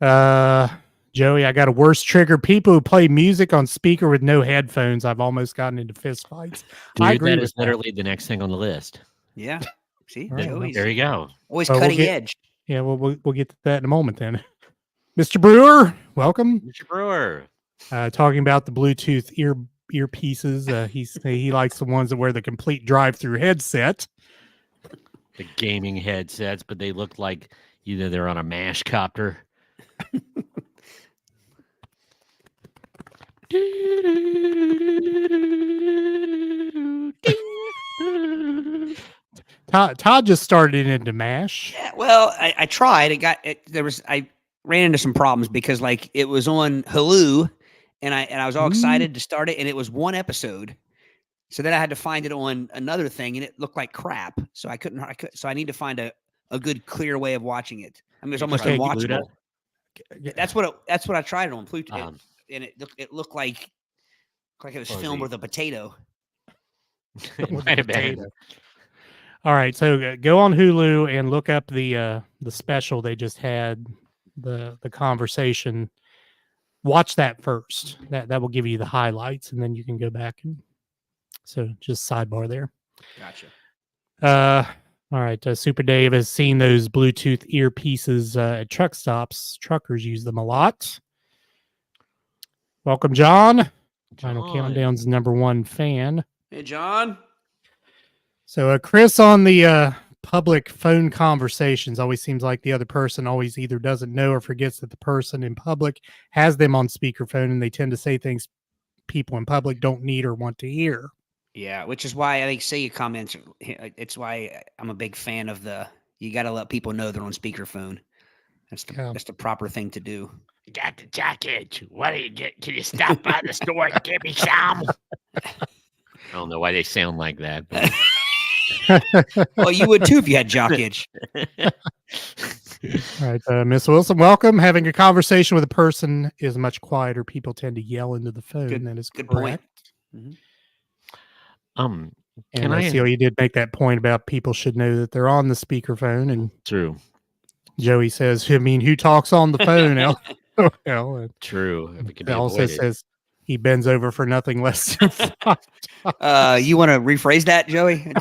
Joey, I got a worse trigger. People who play music on speaker with no headphones. I've almost gotten into fist fights. I Dude, agree that with is literally the next thing on the list. Yeah. See, All right, Joey's There you go. always Well, we'll cutting get- edge. Yeah, well, we'll get to that in a moment then. Mr. Brewer, welcome. Mr. Brewer. Talking about the Bluetooth earpieces. He likes the ones that wear the complete drive-through headset. The gaming headsets, but they look like either they're on a mash copter. Todd just started into MASH. Yeah, well, I tried. I ran into some problems because like it was on Hulu, and I was all excited to start it, and it was one episode. So then I had to find it on another thing, and it looked like crap. So so I need to find a good, clear way of watching it. I mean, it's almost tried unwatchable. Pluto? That's what I tried it on Pluto, Um, and it looked like it was Fuzzy. filmed with a potato. it might have been. All right, so go on Hulu and look up the special they just had, the conversation. Watch that first. That will give you the highlights, and then you can go back and. So just sidebar there. Gotcha. All right. Super Dave has seen those Bluetooth earpieces at truck stops. Truckers use them a lot. Welcome, John. Final John. Countdown's #1 fan. Hey, John. So Chris on the public phone conversations always seems like the other person always either doesn't know or forgets that the person in public has them on speakerphone, and they tend to say things people in public don't need or want to hear. Yeah, which is why I think say your comments. It's why I'm a big fan of you got to let people know they're on speakerphone. That's the proper thing to do. You got the jacket. What do you get? Can you stop by the store and give me some? I don't know why they sound like that. But... Well, you would too if you had jock itch. All right, Miss Wilson, welcome. Having a conversation with a person is much quieter. People tend to yell into the phone. That is good correct. point. Mm-hmm. Can And I? Seal, you did make that point about people should know that they're on the speakerphone. And True. Joey says, I mean, who talks on the phone? LOL. And True. If it can be it also avoided. says he bends over for nothing less than $5. You want to rephrase that, Joey?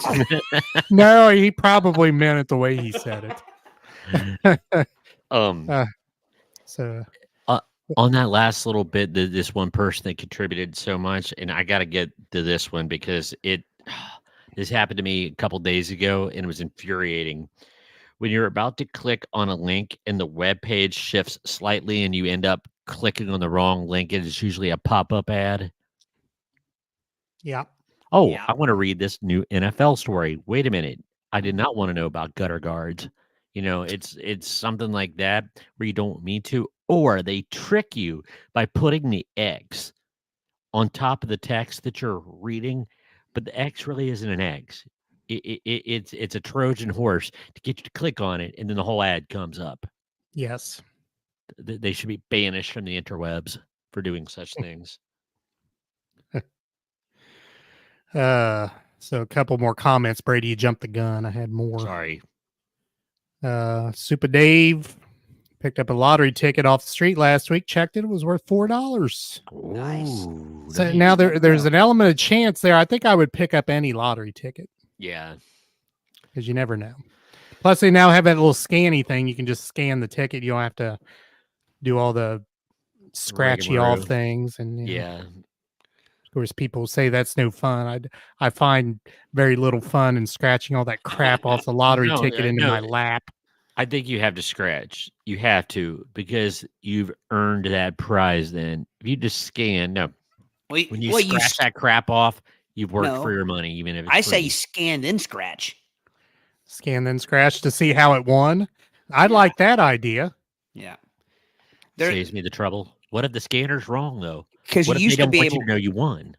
No, he probably meant it the way he said it. So On that last little bit, this one person that contributed so much, and I got to get to this one because this happened to me a couple days ago, and it was infuriating. When you're about to click on a link and the web page shifts slightly, and you end up clicking on the wrong link, and it's usually a pop-up ad. yeah. Oh, Yeah. I want to read this new NFL story. Wait a minute. I did not want to know about gutter guards. It's something like that where you don't mean to, or they trick you by putting the X on top of the text that you're reading, but the X really isn't an X. It's a Trojan horse to get you to click on it, and then the whole ad comes up. Yes. They should be banished from the interwebs for doing such things. So a couple more comments. Brady, you jumped the gun. I had more. Sorry. Super Dave picked up a lottery ticket off the street last week. Checked it. It was worth $4. Nice. Ooh, So nice. now there's an element of chance there. I think I would pick up any lottery ticket Yeah. because you never know. Plus, they now have that little scanny thing. You can just scan the ticket. You don't have to do all the scratchy off Rigmarole. things. And Yeah. of course, people say that's no fun. I find very little fun in scratching all that crap off the lottery No, ticket into no. my lap. I think you have to scratch. You have to because you've earned that prize. Then if you just scan, no, when you scratch that crap off, you've worked for your money, even if it's I say free. scan then scratch. Scan then scratch to see how it won. I'd like that idea. Yeah. Saves me the trouble. What if the scanner's wrong though? Because What you if used they to don't be want able you to know you won?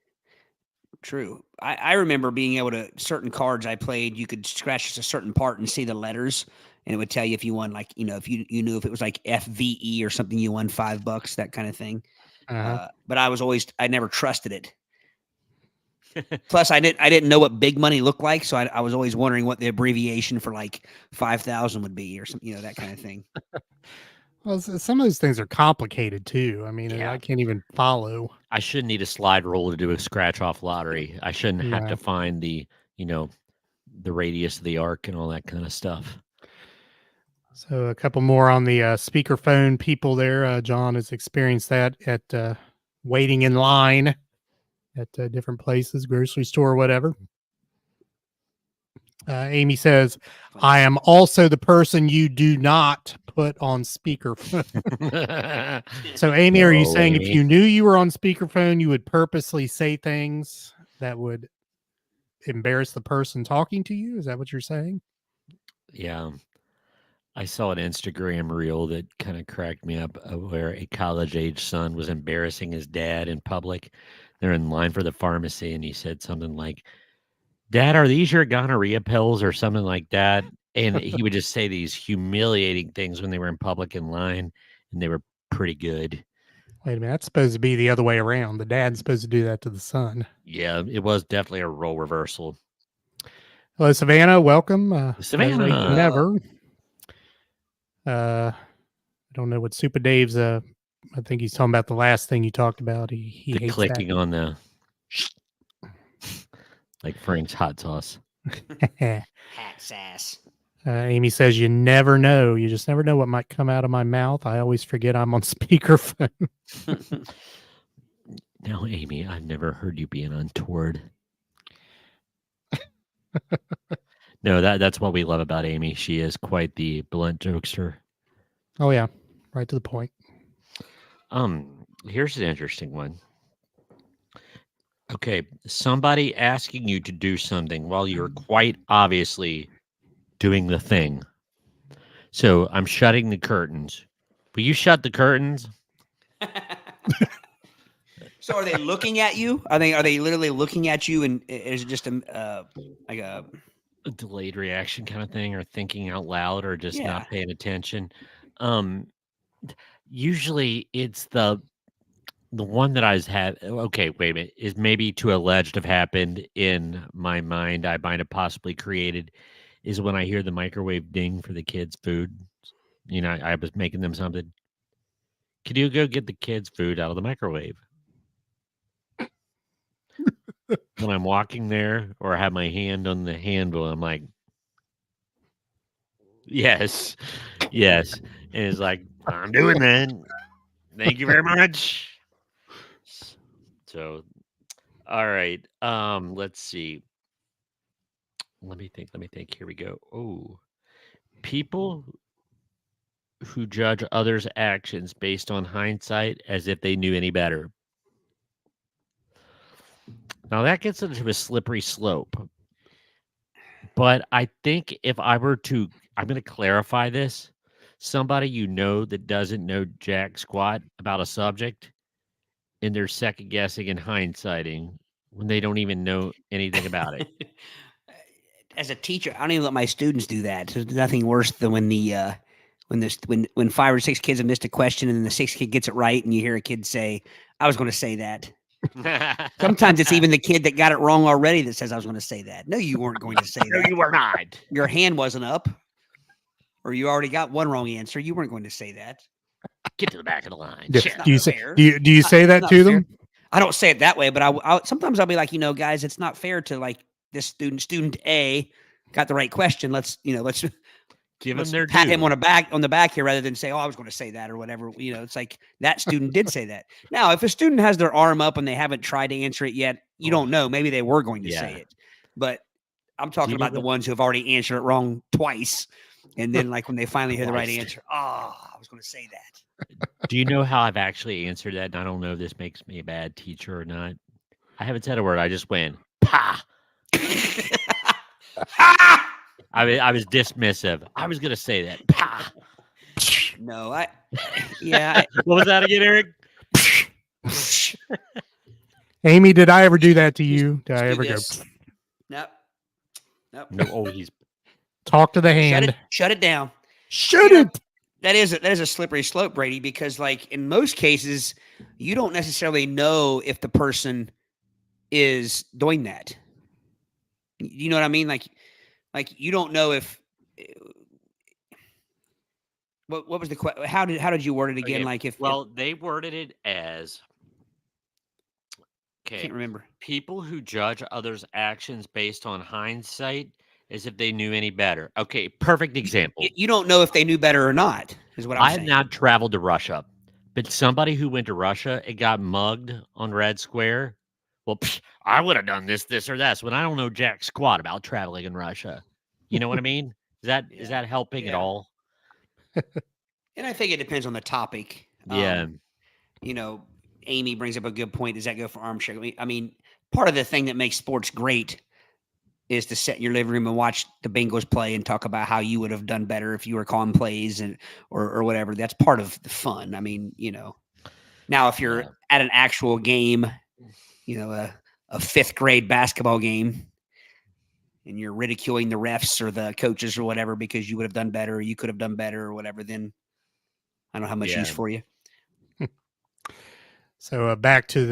True. I remember being able to certain cards I played, you could scratch just a certain part and see the letters, and it would tell you if you won, like, if you knew if it was like FVE or something, you won $5, that kind of thing. But I never trusted it. Plus, I didn't know what big money looked like, so I was always wondering what the abbreviation for like 5,000 would be, or something, that kind of thing. Well, some of those things are complicated too. I mean, Yeah. I can't even follow. I shouldn't need a slide rule to do a scratch off lottery. I shouldn't have to find the radius of the arc and all that kind of stuff. So a couple more on the speakerphone people there. John has experienced that at waiting in line at different places, grocery store, whatever. Amy says, I am also the person you do not put on speakerphone. So, Amy, are you saying if you knew you were on speakerphone, you would purposely say things that would embarrass the person talking to you? Is that what you're saying? Yeah. I saw an Instagram reel that kind of cracked me up where a college-age son was embarrassing his dad in public. They're in line for the pharmacy, and he said something like, Dad, are these your gonorrhea pills or something like that? And he would just say these humiliating things when they were in public in line, and they were pretty good. Wait a minute. That's supposed to be the other way around. The dad's supposed to do that to the son. Yeah, it was definitely a role reversal. Hello, Savannah. Welcome. Savannah. Never. I don't know what Super Dave's. I think he's talking about the last thing you talked about. He The hates clicking that. on the like Frank's hot sauce. Hat sass. Amy says, you never know. You just never know what might come out of my mouth. I always forget I'm on speakerphone. Now, Amy, I've never heard you being untoward. No, that's what we love about Amy. She is quite the blunt jokester. Oh, yeah. Right to the point. Here's an interesting one. Okay, somebody asking you to do something while you're quite obviously doing the thing. So I'm shutting the curtains. Will you shut the curtains? So are they looking at you? Are they literally looking at you, and is it just like a delayed reaction kind of thing, or thinking out loud, or just not paying attention? Usually it's the the one that I was had. Okay, wait a minute. Is maybe too alleged to have happened in my mind. I might have possibly created. Is when I hear the microwave ding for the kids' food. You know, I was making them something. Could you go get the kids' food out of the microwave? When I'm walking there or I have my hand on the handle, I'm like, yes, yes. And it's like, I'm doing that. Thank you very much. So, all right. Let's see. Let me think. Let me think. Here we go. Oh, people who judge others' actions based on hindsight as if they knew any better. Now that gets into a slippery slope. But I think if I were to, I'm going to clarify this. Somebody you know that doesn't know jack squat about a subject and they're second guessing and hindsighting when they don't even know anything about it. As a teacher, I don't even let my students do that. There's nothing worse than when 5 or 6 kids have missed a question and then the 6th kid gets it right and you hear a kid say, "I was going to say that." Sometimes it's even the kid that got it wrong already that says, "I was going to say that." No, you weren't going to say No, that. you were not. Your hand wasn't up, or you already got one wrong answer. You weren't going to say that. Get to the back of the line. Do, Shit. do you say fair. do you say that Not to fair. them? I don't say it that way, but sometimes I'll be like, guys, it's not fair to like this student A got the right question. Let's Give them let's their pat him due. on the back here rather than say, "Oh, I was going to say that" or whatever. It's like that student did say that. Now, if a student has their arm up and they haven't tried to answer it yet, you don't know. Maybe they were going to say Yeah. it, but I'm talking you know about the what- ones who have already answered it wrong twice, and then like when they finally hear the right Twice. answer, I was going to say that. Do you know how I've actually answered that? And I don't know if this makes me a bad teacher or not. I haven't said a word. I just went, "Pa." I was dismissive. I was going to say that. Pa. No, What was that again, Eric? Amy, did I ever do that to you? Did Let's I do ever go this. Nope. No, oh, he's talk to the hand? Shut it down. Shut You know, it. that is a slippery slope, Brady, because like in most cases, you don't necessarily know if the person is doing that. You know what I mean? Like you don't know if what was the question? How did you word it again? okay. Like if They worded it as I can't remember. people who judge others' actions based on hindsight as if they knew any better. Okay, perfect example. You don't know if they knew better or not, is what I'm I have saying. not traveled to Russia, but somebody who went to Russia and got mugged on Red Square, well, I would have done this, or that when I don't know jack squat about traveling in Russia. You know what I mean? Is that helping at all? And I think it depends on the topic. Yeah. Amy brings up a good point. Does that go for armchair? I mean, part of the thing that makes sports great is to sit in your living room and watch the Bengals play and talk about how you would have done better if you were calling plays or whatever. That's part of the fun. I mean, now if you're at an actual game, a 5th grade basketball game, and you're ridiculing the refs or the coaches or whatever because you would have done better or you could have done better or whatever, then I don't have much use for you. So back to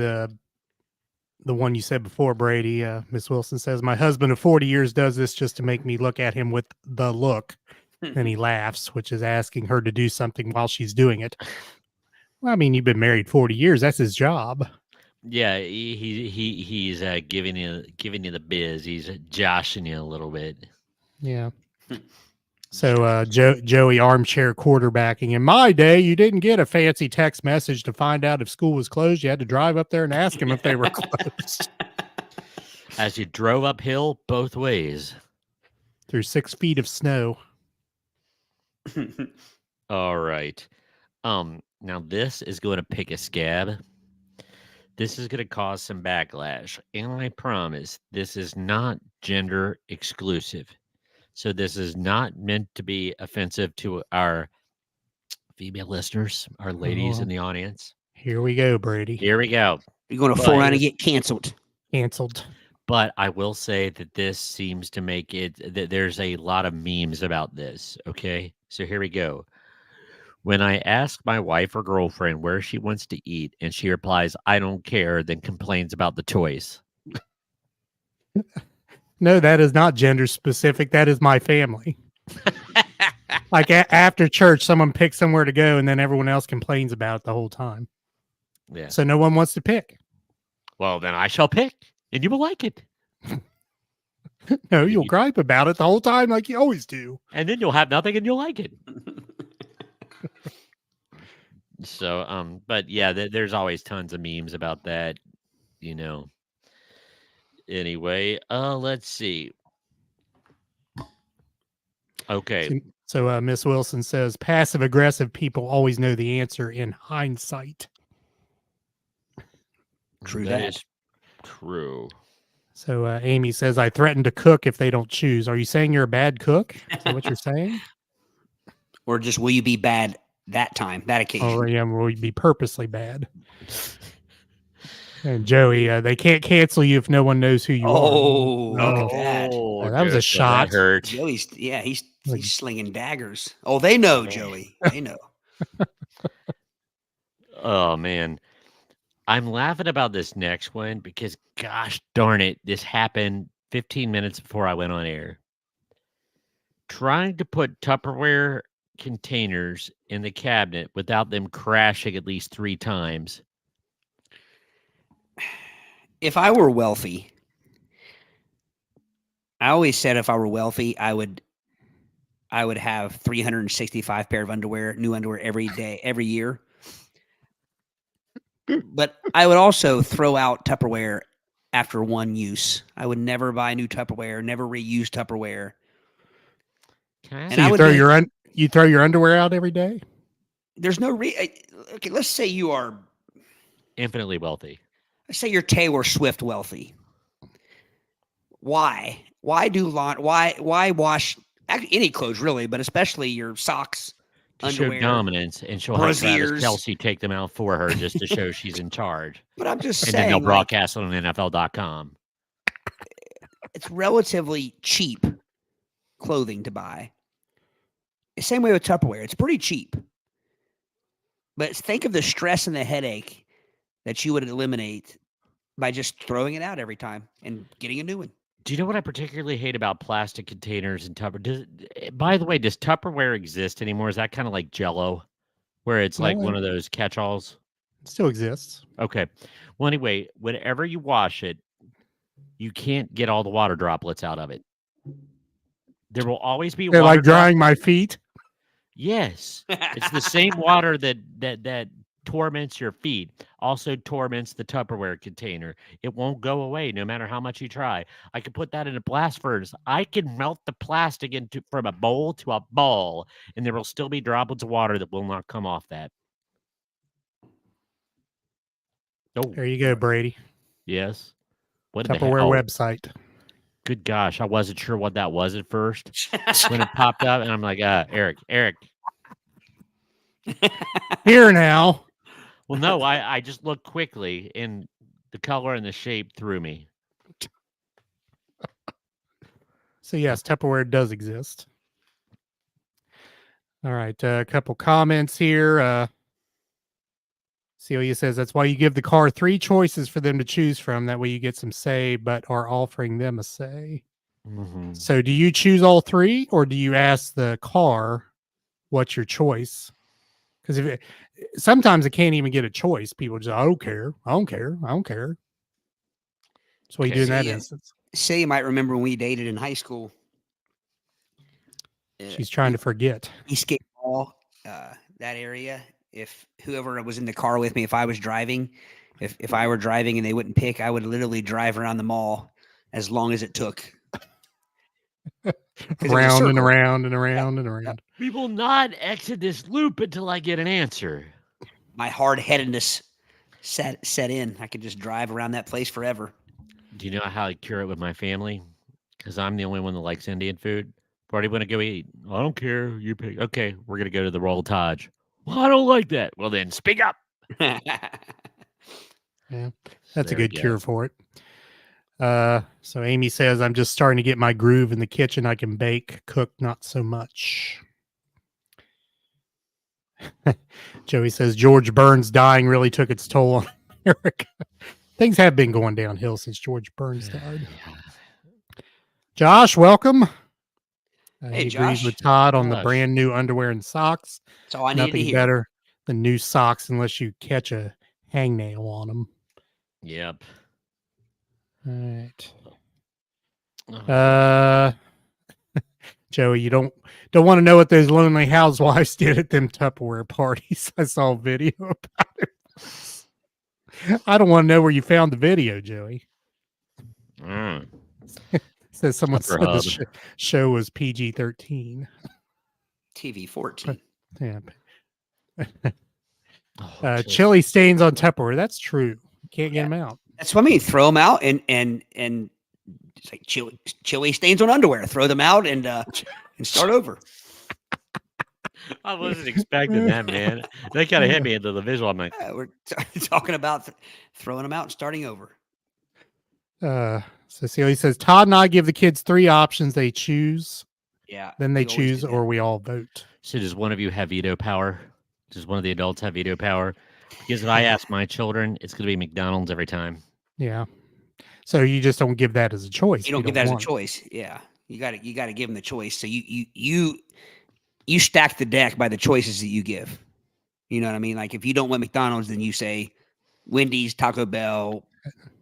the one you said before, Brady. Miss Wilson says, "My husband of 40 years does this just to make me look at him with the look." And he laughs, which is asking her to do something while she's doing it. Well, I mean, you've been married 40 years. That's his job. Yeah, he's giving you the biz. He's joshing you a little bit. Yeah. So Joey armchair quarterbacking. In my day, you didn't get a fancy text message to find out if school was closed. You had to drive up there and ask them if they were closed. As you drove uphill both ways Through 6 feet of snow. All right. Now this is going to pick a scab. This is going to cause some backlash, and I promise this is not gender exclusive. So this is not meant to be offensive to our female listeners, our ladies in the audience. Here we go, Brady. Here we go. You're going to fall around and get canceled. Canceled. But I will say that this seems to make it that there's a lot of memes about this. Okay. So here we go. When I ask my wife or girlfriend where she wants to eat and she replies, I don't care, then complains about the choice. No, that is not gender specific. That is my family. Like after church, someone picks somewhere to go, and then everyone else complains about it the whole time. Yeah. So no one wants to pick. Well, then I shall pick, and you will like it. No, you'll gripe about it the whole time like you always do. And then you'll have nothing and you'll like it. So, but yeah, there's always tons of memes about that, you know. Anyway, let's see. Okay. So Miss Wilson says passive aggressive people always know the answer in hindsight. True That that. is true. So Amy says, I threaten to cook if they don't choose. Are you saying you're a bad cook? Is that what you're saying? Or just will you be bad that time, that occasion? Or yeah, will you be purposely bad? And Joey, they can't cancel you if no one knows who you are. Look at that. That was a shot. That hurt. Joey's, yeah, he's slinging daggers. Oh, they know, Joey. They know. Oh, man. I'm laughing about this next one because, gosh darn it, this happened 15 minutes before I went on air. Trying to put Tupperware containers in the cabinet without them crashing at least 3 times. If I were wealthy, I always said if I were wealthy, I would have 365 pair of underwear, new underwear every day, every year. But I would also throw out Tupperware after one use. I would never buy new Tupperware, never reuse Tupperware. And so you throw your underwear out every day? There's no okay, let's say you are infinitely wealthy. Let's say you're Taylor Swift wealthy. Why? Why wash any clothes really, but especially your socks, to underwear, show dominance, and she'll have Travis brassieres. Kelce take them out for her just to show she's in charge. But I'm just and saying, then they'll broadcast it on NFL.com. It's relatively cheap clothing to buy. Same way with Tupperware. It's pretty cheap. But think of the stress and the headache that you would eliminate by just throwing it out every time and getting a new one. Do you know what I particularly hate about plastic containers and Tupperware? By the way, does Tupperware exist anymore? Is that kind of like Jell-O, where it's like one of those catch-alls? It still exists. Okay. Well, anyway, whenever you wash it, you can't get all the water droplets out of it. There will always be water. Like drying droplets. My feet? Yes. It's the same water that torments your feet, also torments the Tupperware container. It won't go away no matter how much you try. I could put that in a blast furnace. I can melt the plastic from a bowl to a ball, and there will still be droplets of water that will not come off that. Oh, there you go, Brady. Yes. What Tupperware website. Good gosh, I wasn't sure what that was at first when it popped up, and I'm like, Aric. Here now. Well, no, I just looked quickly, and the color and the shape threw me. So yes, Tupperware does exist. All right, a couple comments here. Celia says that's why you give the car 3 choices for them to choose from. That way you get some say, but are offering them a say. Mm-hmm. So do you choose all 3, or do you ask the car what's your choice? Because sometimes it can't even get a choice. People just, I don't care. That's what you do in that instance. Say you might remember when we dated in high school. She's trying to forget. Eastgate Mall, that area. If whoever was in the car with me, if I was driving, if I were driving and they wouldn't pick, I would literally drive around the mall as long as it took. Round and around and around and around. We will not exit this loop until I get an answer. My hard-headedness set in. I could just drive around that place forever. Do you know how I cure it with my family? Because I'm the only one that likes Indian food. Party want to go eat? I don't care. You pick. Okay, we're gonna go to the Royal Taj. Well, I don't like that. Well, then speak up. Yeah, that's a good cure for it. So Amy says, I'm just starting to get my groove in the kitchen. I can bake, cook, not so much. Joey says George Burns dying really took its toll on America. Things have been going downhill since George Burns died. Josh, welcome. Hey, He agrees Josh. with Todd on the Josh. brand new underwear and socks. That's all I needed to Nothing hear. better than new socks unless you catch a hangnail on them. Yep. All right. Joey, you don't want to know what those lonely housewives did at them Tupperware parties. I saw a video about it. I don't want to know where you found the video, Joey. Says someone said the show was PG-13. TV 14. Yeah. Oh, chili stains on Tupperware. That's true. You can't get them out. That's what I mean. Throw them out and it's like chili stains on underwear. Throw them out and start over. I wasn't expecting that, man. That kind of hit me into the visual. I'm like, We're talking about throwing them out and starting over. Cecilia says Todd and I give the kids 3 options. They choose. Yeah. Then they we always choose, do that. or we all vote. so does one of you have veto power? Does one of the adults have veto power? Because if I ask my children, it's going to be McDonald's every time. Yeah. So you just don't give that as a choice. You don't give that as a want it. choice. Yeah. You got to give them the choice. So you stack the deck by the choices that you give. You know what I mean? Like if you don't want McDonald's, then you say Wendy's, Taco Bell.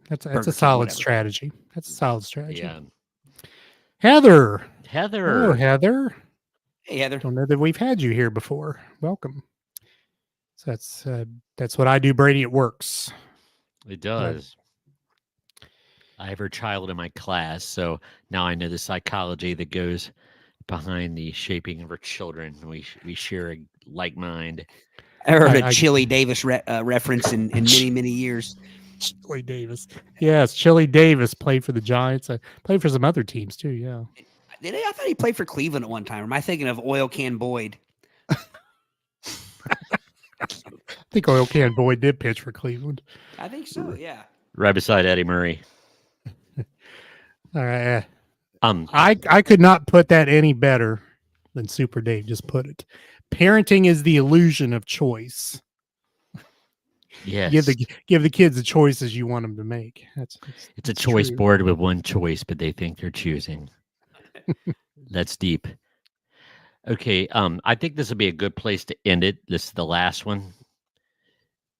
That's Burger a King, solid whatever. strategy. That's a solid strategy. Yeah. Heather. Heather. Hello, Heather. Hey, Heather. Don't know that we've had you here before. Welcome. So that's what I do, Brady. It works. It does. I have her child in my class, so now I know the psychology that goes behind the shaping of her children. We share a like mind. I heard I- a Chili Davis reference in many, many years. Chili Davis. Yes, Chili Davis played for the Giants. I played for some other teams too. Yeah. Did he? I thought he played for Cleveland at one time. Or am I thinking of Oil Can Boyd? I think Oil Can Boyd did pitch for Cleveland. I think so. Yeah. Right beside Eddie Murray. All right. Um, I could not put that any better than Super Dave just put it. Parenting is the illusion of choice. yes. Give the kids the choices you want them to make. It's a that's choice true. board with one choice, but they think they're choosing. That's deep. Okay, I think this would be a good place to end it. This is the last one.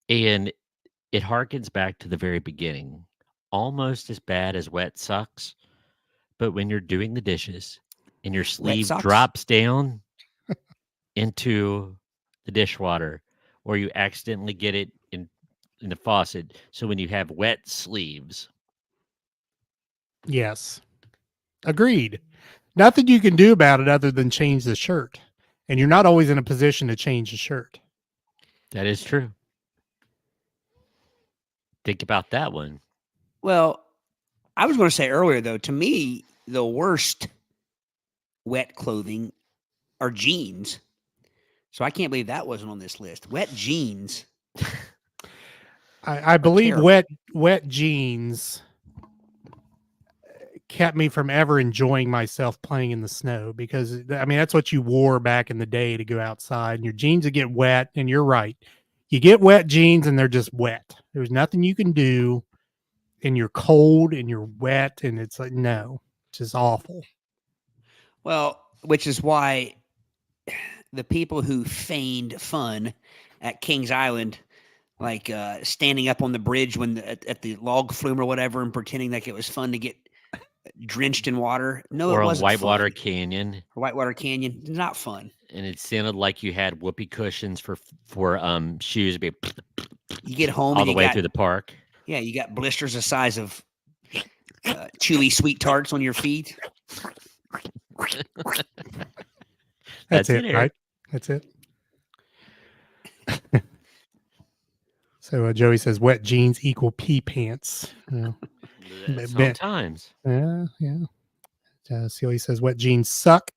And it harkens back to the very beginning. Almost as bad as wet sucks, but when you're doing the dishes and your sleeve socks? drops down into the dishwater, or you accidentally get it in the faucet. So when you have wet sleeves, Yes. Agreed. Nothing you can do about it other than change the shirt. And you're not always in a position to change the shirt. that is true. Think about that one. Well, I was going to say earlier, though, to me, the worst wet clothing are jeans. So I can't believe that wasn't on this list. Wet jeans. I believe terrible. wet jeans kept me from ever enjoying myself playing in the snow because I mean that's what you wore back in the day to go outside and your jeans would get wet. And you're right. You get wet jeans and they're just wet. There's nothing you can do. And you're cold and you're wet and it's like no, it's just awful. Well, which is why the people who feigned fun at Kings Island, like standing up on the bridge when at the log flume or whatever and pretending like it was fun to get drenched in water. No, Or it on wasn't Whitewater fun. Canyon, Or Whitewater Canyon. Not fun. and it sounded like you had whoopee cushions for shoes be You get home all and the you way got, through the park. yeah, you got blisters the size of chewy sweet tarts on your feet. That's it, Eric. right? That's it. So Joey says wet jeans equal pee pants. Yeah. Sometimes. Yeah. Celia says wet jeans suck.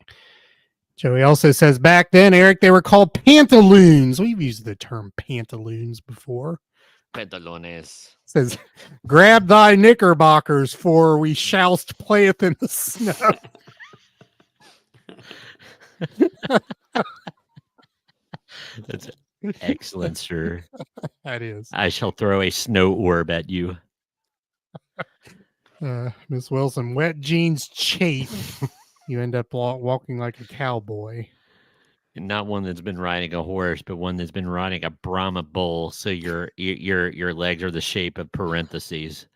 Joey also says back then, Eric, they were called pantaloons. We've used the term pantaloons before. Pantalones. Says, grab thy knickerbockers, for we shallst playeth in the snow. That's Excellent, sir. That is. I shall throw a snow orb at you. Miss Wilson, wet jeans chafe. You end up walking like a cowboy. And not one that's been riding a horse, but one that's been riding a Brahma bull. So your legs are the shape of parentheses.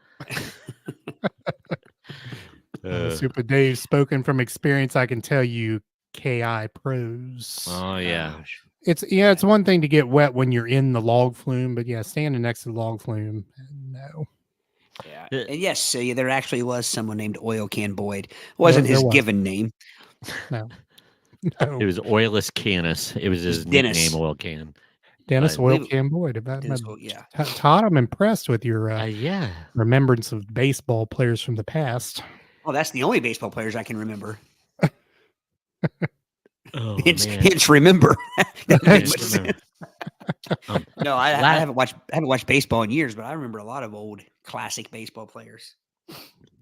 Super Dave, spoken from experience, I can tell you KI pros. Oh yeah. Gosh. It's one thing to get wet when you're in the log flume, but yeah, standing next to the log flume, no. Yeah. The- And yes, so there actually was someone named Oil Can Boyd. It wasn't There his was. given name. No. It was Oilus Canis. It was his Dennis. nickname, Oil Can. Dennis I believe Oil Can Boyd. Dennis Oil- yeah. Todd, I'm impressed with your Yeah. remembrance of baseball players from the past. Oh, that's the only baseball players I can remember. Oh Hence, man. hence remember. That Yeah, makes much remember. sense. No, I La- haven't watched baseball in years, but I remember a lot of old classic baseball players.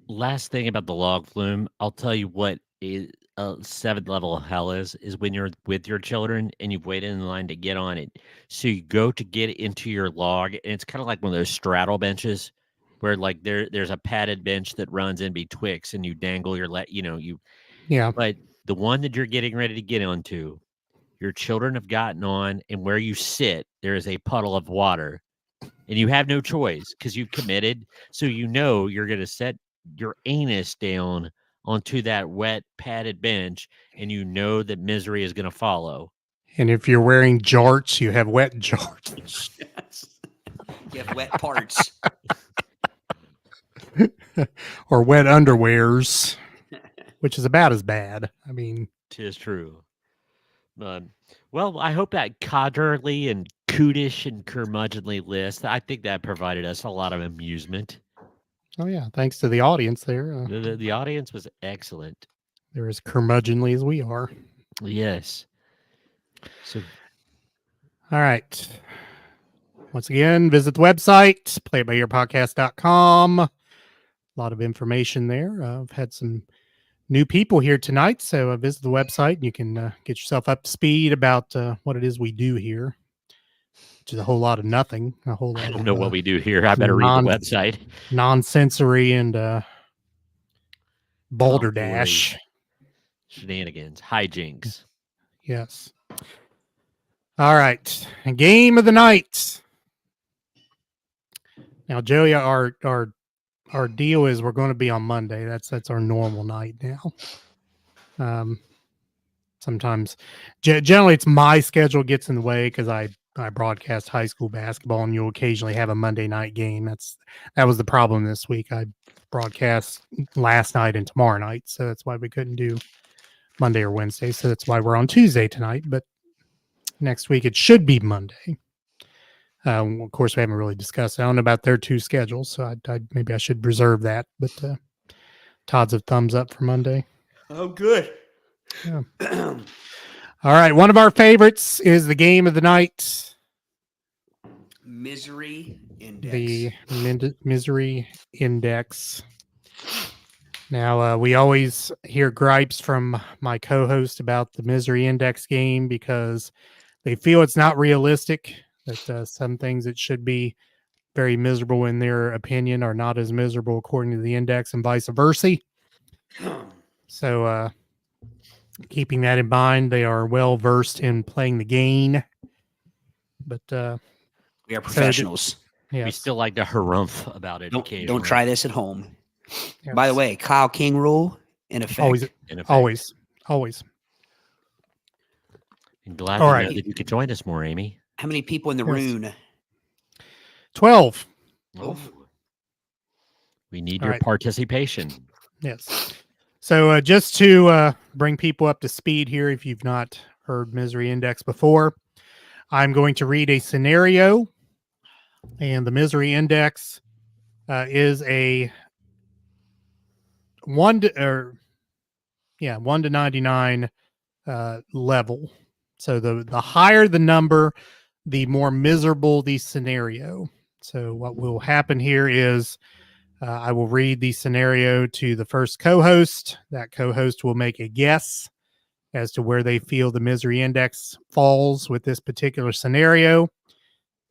Last thing about the log flume, I'll tell you what is a 7th level of hell is when you're with your children and you've waited in line to get on it. So you go to get into your log, and it's kind of like one of those straddle benches where like there's a padded bench that runs in betwixt, and you dangle your Yeah. But the one that you're getting ready to get onto, your children have gotten on, and where you sit, there is a puddle of water, and you have no choice because you've committed. So you know you're going to set your anus down onto that wet padded bench, and you know that misery is going to follow. And if you're wearing jorts, you have wet jorts. You have wet parts. Or wet underwears, which is about as bad. I mean, 'Tis true. Well, I hope that codgerly and cootish and curmudgeonly list, I think that provided us a lot of amusement. oh yeah, thanks to the audience there. The audience was excellent. They're as curmudgeonly as we are. Yes. So All right. Once again, visit the website, playitbyearpodcast.com. A lot of information there. I've had some new people here tonight, so visit the website and you can get yourself up to speed about what it is we do here, which is a whole lot of nothing. A whole lot I don't of, know what we do here. I better read the website. non-sensory and boulder Tomfoolery, dash. Shenanigans, hijinks. Yes. All right. And game of the night. Now, Joey, our deal is we're going to be on Monday. That's our normal night now. Sometimes, generally, it's my schedule gets in the way because I broadcast high school basketball, and you'll occasionally have a Monday night game. That was the problem this week. I broadcast last night and tomorrow night, so that's why we couldn't do Monday or Wednesday. So that's why we're on Tuesday tonight. But next week it should be Monday. Of course, we haven't really discussed. I don't know about their two schedules, so maybe I should reserve that. But Todd's a thumbs up for Monday. Oh, good. Yeah. All right, one of our favorites is the game of the night. Misery Index. The Misery Index. Now, we always hear gripes from my co-host about the Misery Index game because they feel it's not realistic, that some things that should be very miserable in their opinion are not as miserable according to the index and vice versa. So, keeping that in mind, they are well versed in playing the game. But We are professionals. We yes. still like to harumph about it Don't occasionally. try this at home. Yes. By the way, Kyle King rule in effect. always, In effect. always. I'm glad All to right. know that you could join us more, Amy. How many people in the Yes. room? 12. Oh. We need All your right. participation. Yes. So just to bring people up to speed here, if you've not heard Misery Index before, I'm going to read a scenario, and the Misery Index is a 1 to 99 level. So the higher the number, the more miserable the scenario. So what will happen here is I will read the scenario to the first co-host. That co-host will make a guess as to where they feel the misery index falls with this particular scenario.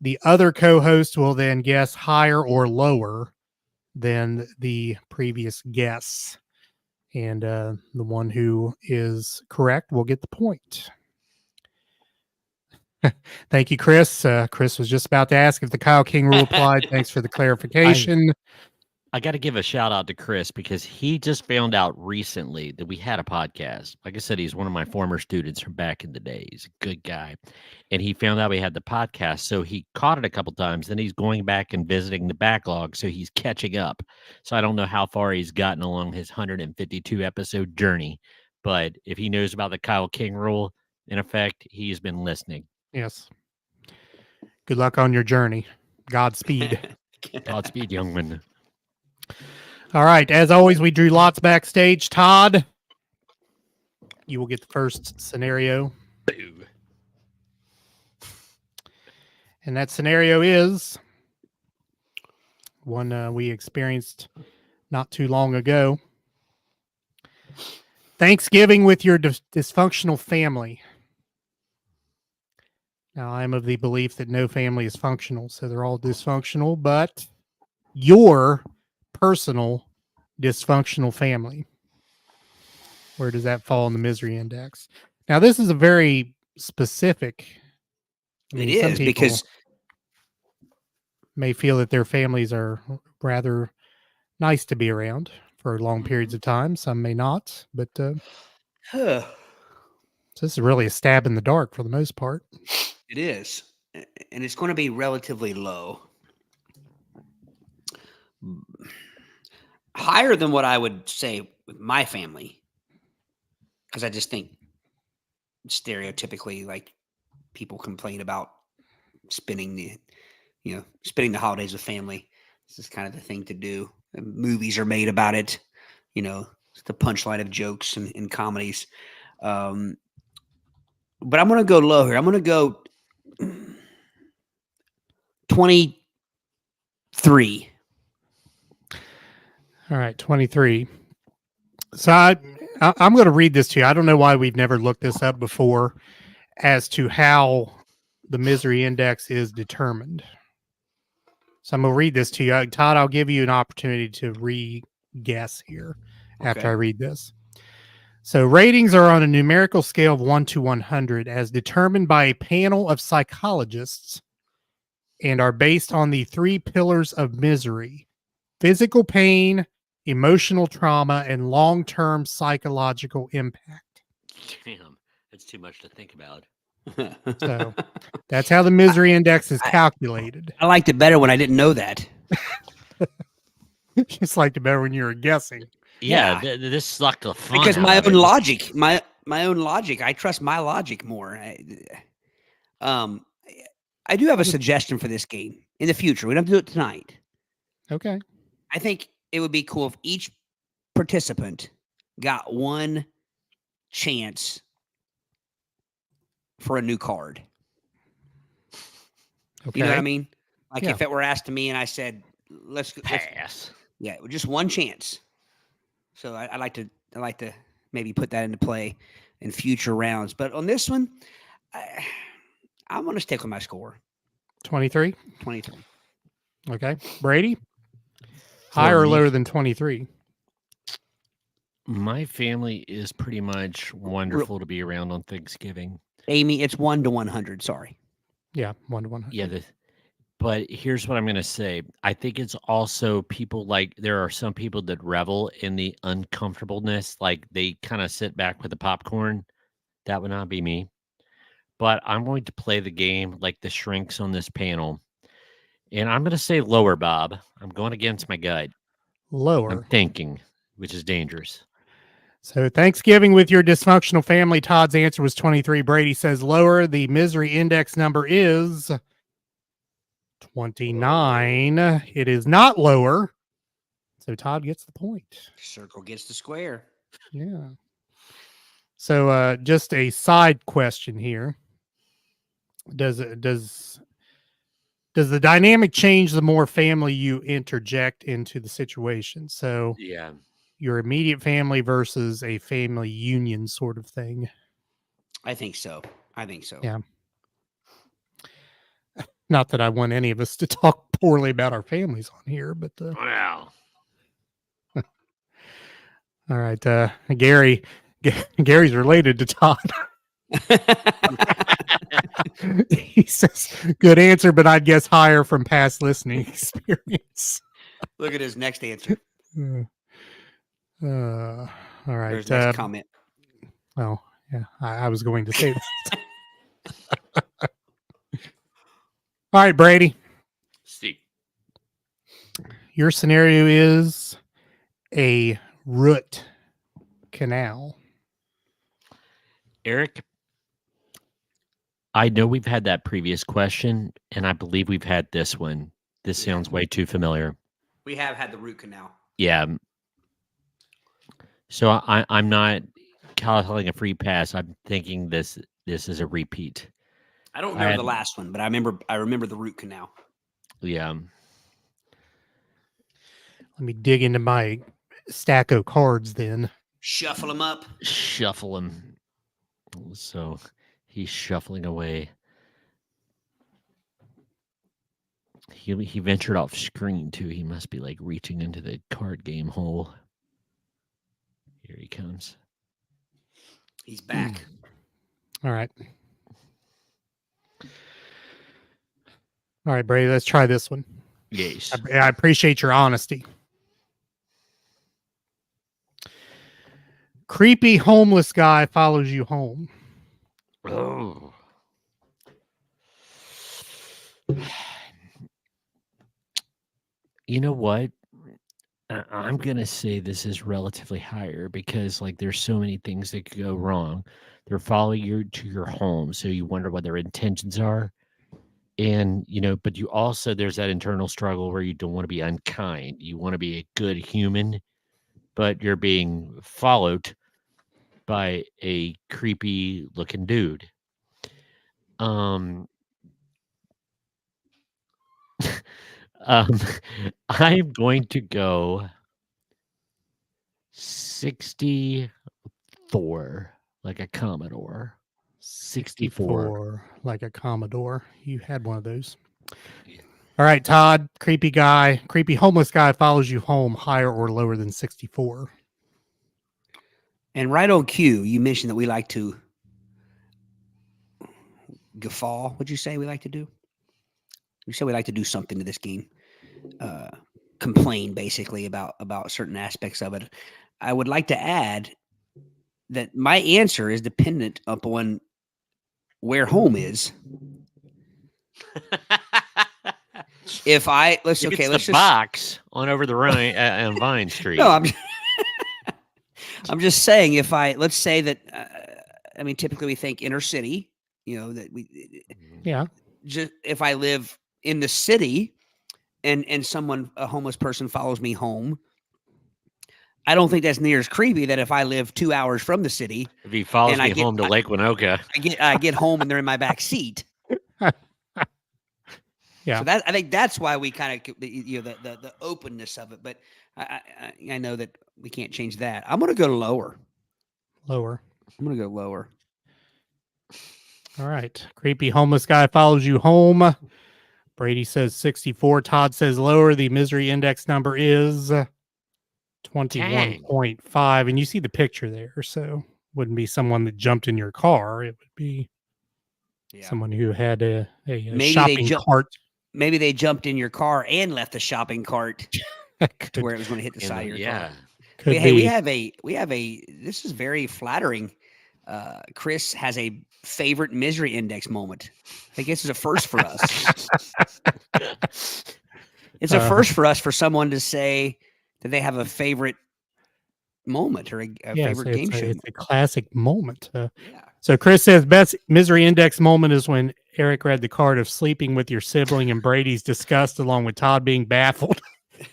The other co-host will then guess higher or lower than the previous guess. And the one who is correct will get the point. Thank you, Chris. Chris was just about to ask if the Kyle King rule applied. Thanks for the clarification. I got to give a shout out to Chris because he just found out recently that we had a podcast. Like I said, he's one of my former students from back in the day. He's a good guy. And he found out we had the podcast. So he caught it a couple times. Then he's going back and visiting the backlog. So he's catching up. So I don't know how far he's gotten along his 152 episode journey. But if he knows about the Kyle King rule, in effect, he's been listening. Yes. Good luck on your journey. Godspeed. Godspeed, young man. All right. As always, we drew lots backstage. Todd, you will get the first scenario. And that scenario is one we experienced not too long ago. Thanksgiving with your dysfunctional family. Now, I'm of the belief that no family is functional, so they're all dysfunctional, but your personal dysfunctional family, where does that fall in the misery index? Now, this is a very specific. It is, because may feel that their families are rather nice to be around for long periods of time. Some may not, but so this is really a stab in the dark for the most part. It is, and it's going to be relatively low. Higher than what I would say with my family, because I just think stereotypically, like, people complain about spending the holidays with family. This is kind of the thing to do. And movies are made about it. It's the punchline of jokes and comedies. But I'm going to go low here. I'm going to go 23. All right, 23. So I'm going to read this to you. I don't know why we've never looked this up before as to how the misery index is determined. So I'm going to read this to you. Todd, I'll give you an opportunity to re-guess here after I read this. So ratings are on a numerical scale of 1 to 100 as determined by a panel of psychologists and are based on the 3 pillars of misery: physical pain, emotional trauma, and long-term psychological impact. Damn, that's too much to think about. So that's how the misery index is calculated. I liked it better when I didn't know that. Just liked it better when you were guessing. Yeah, this sucked the fun because out my of own it. logic, my own logic. I trust my logic more. I do have a suggestion for this game in the future. We don't have to do it tonight. Okay. I think it would be cool if each participant got one chance for a new card. Okay. You know what I mean? Like, Yeah. if it were asked to me and I said, let's Pass. yeah, just one chance. So I like to maybe put that into play in future rounds. But on this one, I'm going to stick with my score. 23. 23. Okay. Brady? Higher or me? lower than 23? My family is pretty much wonderful to be around on Thanksgiving. Amy, it's 1 to 100. Sorry. Yeah, 1 to 100. Yeah, but here's what I'm going to say. I think it's also people, like, there are some people that revel in the uncomfortableness. Like, they kind of sit back with the popcorn. That would not be me. But I'm going to play the game like the shrinks on this panel. And I'm going to say lower, Bob. I'm going against my gut. Lower. I'm thinking, which is dangerous. So Thanksgiving with your dysfunctional family, Todd's answer was 23. Brady says lower. The misery index number is 29. It is not lower. So Todd gets the point. Circle gets the square. Yeah. So just a side question here. Does the dynamic change the more family you interject into the situation? So Yeah. your immediate family versus a family union sort of thing. I think so. Yeah. Not that I want any of us to talk poorly about our families on here, but Wow. all right. Gary's related to Todd. He says, good answer, but I'd guess higher from past listening experience. Look at his next answer. All right. There's next comment. Well, yeah, I was going to say that. All right, Brady. Steve. Your scenario is a root canal. Aric, I know we've had that previous question, and I believe we've had this one. This sounds way too familiar. We have had the root canal. Yeah. So I'm not calculating a free pass. I'm thinking this is a repeat. I don't remember the last one, but I remember the root canal. Yeah. Let me dig into my stack of cards then. Shuffle them up. Shuffle him. So he's shuffling away. He ventured off screen too. He must be like reaching into the card game hole. Here he comes. He's back. All right. All right, Brady, let's try this one. Yes. I appreciate your honesty. Creepy homeless guy follows you home. Oh. You know what? I'm going to say this is relatively higher because like there's so many things that could go wrong. They're following you to your home, so you wonder what their intentions are. And, you know, but you also, there's that internal struggle where you don't want to be unkind. You want to be a good human, but you're being followed by a creepy looking dude. I'm going to go 64 like a Commodore. 64 like a Commodore. You had one of those. All right, Todd, creepy homeless guy follows you home, higher or lower than 64. And right on cue, you mentioned that we like to guffaw. What'd you say we like to do? You said we like to do something to this game. Complain basically about certain aspects of it. I would like to add that my answer is dependent upon where home is. If let's just box on over the Rhine on Vine Street. No, I'm just saying let's say that I mean typically we think inner city, you know, that just if I live in the city and a homeless person follows me home, I don't think that's near as creepy that if I live 2 hours from the city. If he follows me home to Lake Winoka. I get home and they're in my back seat. Yeah. So I think that's why we kind of, you know, the openness of it. But I know that we can't change that. I'm going to go lower. Lower. I'm going to go lower. All right. Creepy homeless guy follows you home. Brady says 64. Todd says lower. The misery index number is 21.5. And you see the picture there. So wouldn't be someone that jumped in your car. It would be someone who had a shopping cart. Maybe they jumped in your car and left the shopping cart to where it was going to hit the side of your car. Hey, we have a. This is very flattering. Chris has a favorite misery index moment. I think this is a first for us. It's a first for us for someone to say that they have a favorite moment or a favorite game show. It's a classic moment. So Chris says best misery index moment is when Aric read the card of sleeping with your sibling and Brady's disgust, along with Todd being baffled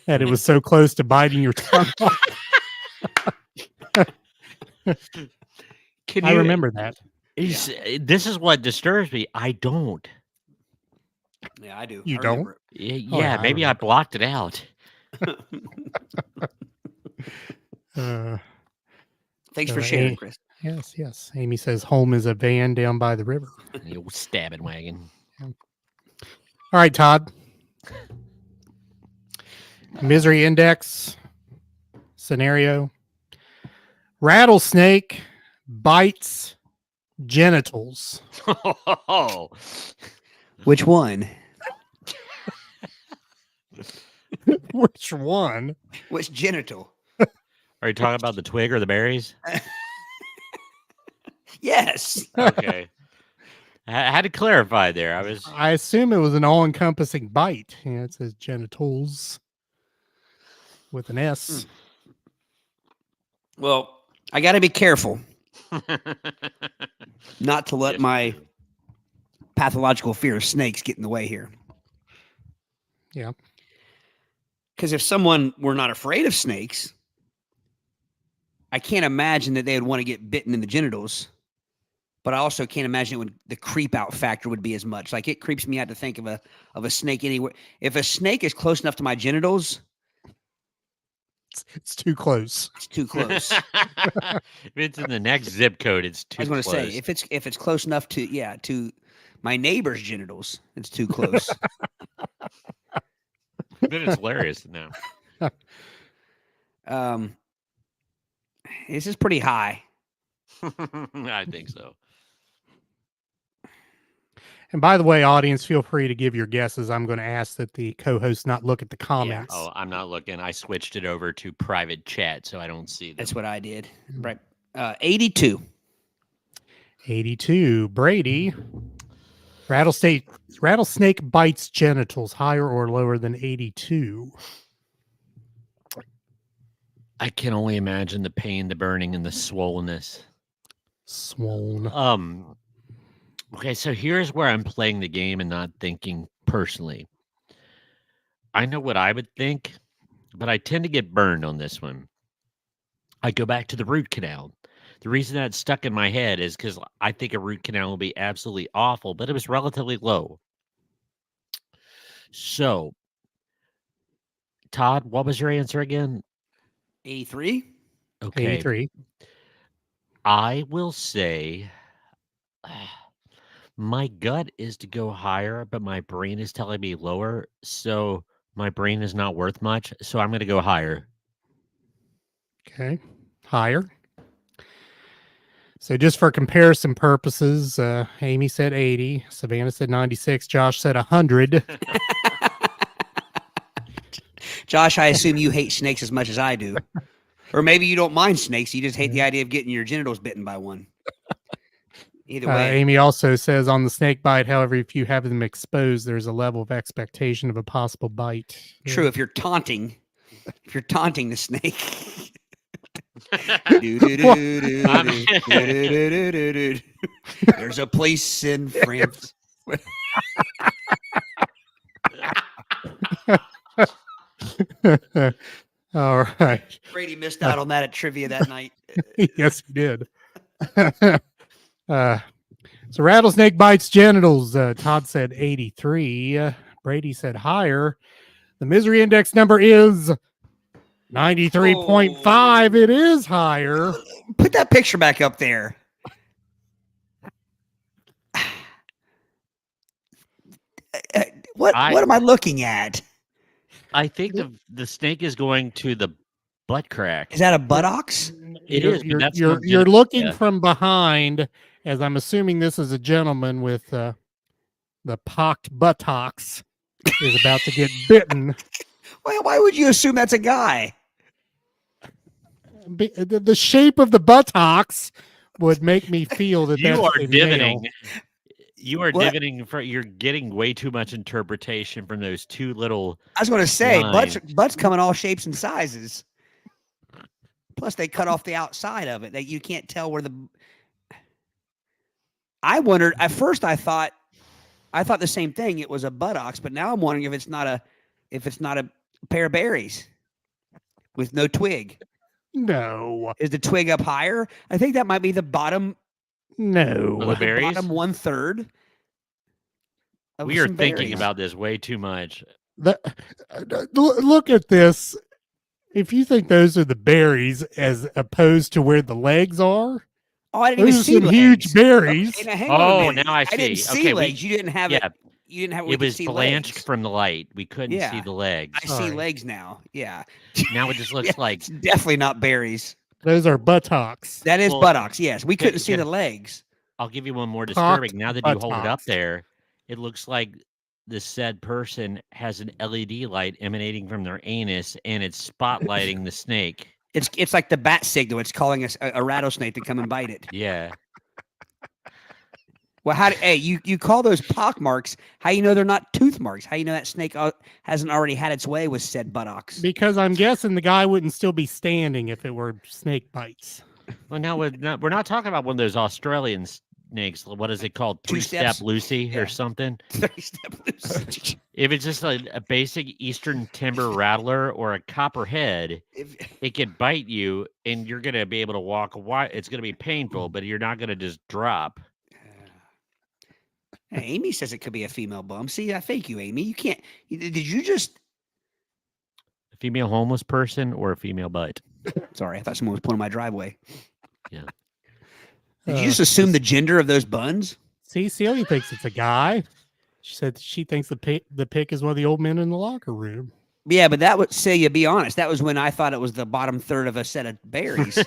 that it was so close to biting your tongue off. I remember that. This is what disturbs me. I don't. Yeah, I do. You don't? Yeah, maybe I blocked it out. Thanks for sharing, Chris. Yes, yes. Amy says home is a van down by the river. The old stabbing wagon. All right, Todd. Misery index scenario. Rattlesnake bites genitals. Oh, Which one? Which one? Which genital? are you talking about the twig or the berries? Yes. Okay. I had to clarify there. I assume it was an all-encompassing bite. Yeah, it says genitals with an S. Well, I got to be careful not to let Yes, my you do. pathological fear of snakes get in the way here. Yeah. Because if someone were not afraid of snakes, I can't imagine that they would want to get bitten in the genitals. But I also can't imagine the creep out factor would be as much. Like it creeps me out to think of a snake anywhere. If a snake is close enough to my genitals, It's too close. it's too close. If it's in the next zip code, it's too I was going to close. say if it's close enough to my neighbor's genitals, it's too close. Then it's hilarious now. This is pretty high. I think so. And by the way, audience, feel free to give your guesses. I'm going to ask that the co-host not look at the Yeah. comments. Oh, I'm not looking. I switched it over to private chat so I don't see them. That's what I did. Right. 82. 82. Brady. Rattlesnake bites genitals, higher or lower than 82? I can only imagine the pain, the burning, and the swollenness. Swollen. Okay, so here's where I'm playing the game and not thinking personally. I know what I would think, but I tend to get burned on this one. I go back to the root canal. The reason that's stuck in my head is because I think a root canal will be absolutely awful, but it was relatively low. So, Todd, what was your answer again? 83. Okay. 83. I will say my gut is to go higher, but my brain is telling me lower. So my brain is not worth much. So I'm going to go higher. Okay. Higher. So just for comparison purposes, Amy said 80. Savannah said 96. Josh said 100. Josh, I assume you hate snakes as much as I do. Or maybe you don't mind snakes. You just hate the idea of getting your genitals bitten by one. Either way. Amy also says on the snake bite, however, if you have them exposed, there's a level of expectation of a possible bite. True, if you're taunting the snake. There's a place in France. All right. Brady missed out on that at trivia that night. Yes, he did. So rattlesnake bites genitals. Todd said 83. Brady said higher. The misery index number is 93.5. It is higher. Put that picture back up there. What am I looking at? I think the snake is going to the butt crack. Is that a buttocks? It is. But that's You're looking from behind, as I'm assuming this is a gentleman with the pocked buttocks is about to get bitten. Well, why would you assume that's a guy? The shape of the buttocks would make me feel that you that's are a divoting. male. You are What? divoting. You're getting way too much interpretation from those two little. I was going to say, lines. butts come in all shapes and sizes. Plus, they cut off the outside of it. That you can't tell where the. I wondered at first. I thought the same thing. It was a buttocks, but now I'm wondering if it's not a pair of berries with no twig. No. Is the twig up higher? I think that might be the bottom. No. Well, the berries. Bottom 1/3. We are thinking about this way too much. Look at this. If you think those are the berries as opposed to where the legs are, Oh, I didn't even Those are see some huge legs. berries. Okay, now hang on a Oh, minute. now I I didn't see. see Okay, legs. You didn't have it. yeah, You didn't have. We it could was see blanched legs. from the light. We couldn't see Yeah, the legs. I see Sorry. legs now. Yeah. Now it just Yeah, looks like it's definitely not berries. Those are buttocks. That is well. buttocks. Yes, we couldn't Can, see the can legs. I'll give you one more Cocked disturbing. Now that you hold it up buttocks. there, it looks like the said person has an LED light emanating from their anus, and it's spotlighting the snake. It's like the bat signal. It's calling us a rattlesnake to come and bite it. Yeah. Well, hey, you call those pock marks? How you know they're not tooth marks? How you know that snake hasn't already had its way with said buttocks? Because I'm guessing the guy wouldn't still be standing if it were snake bites. Well, now we're not talking about one of those Australian snakes. What is it called? Two Three-step steps? Lucy Yeah. or something? 30-step loose. If it's just a basic Eastern timber rattler or a copperhead, it could bite you, and you're gonna be able to walk. It's gonna be painful, but you're not gonna just drop. Hey, Amy says it could be a female bum. See, I fake you, Amy. You can't. Did you just? A female homeless person or a female butt? Sorry, I thought someone was pulling my driveway. Yeah. Did you just assume the gender of those buns? See, Celia thinks it's a guy. She said she thinks the pick is one of the old men in the locker room. Yeah, but that would say, you be honest, that was when I thought it was the bottom third of a set of berries.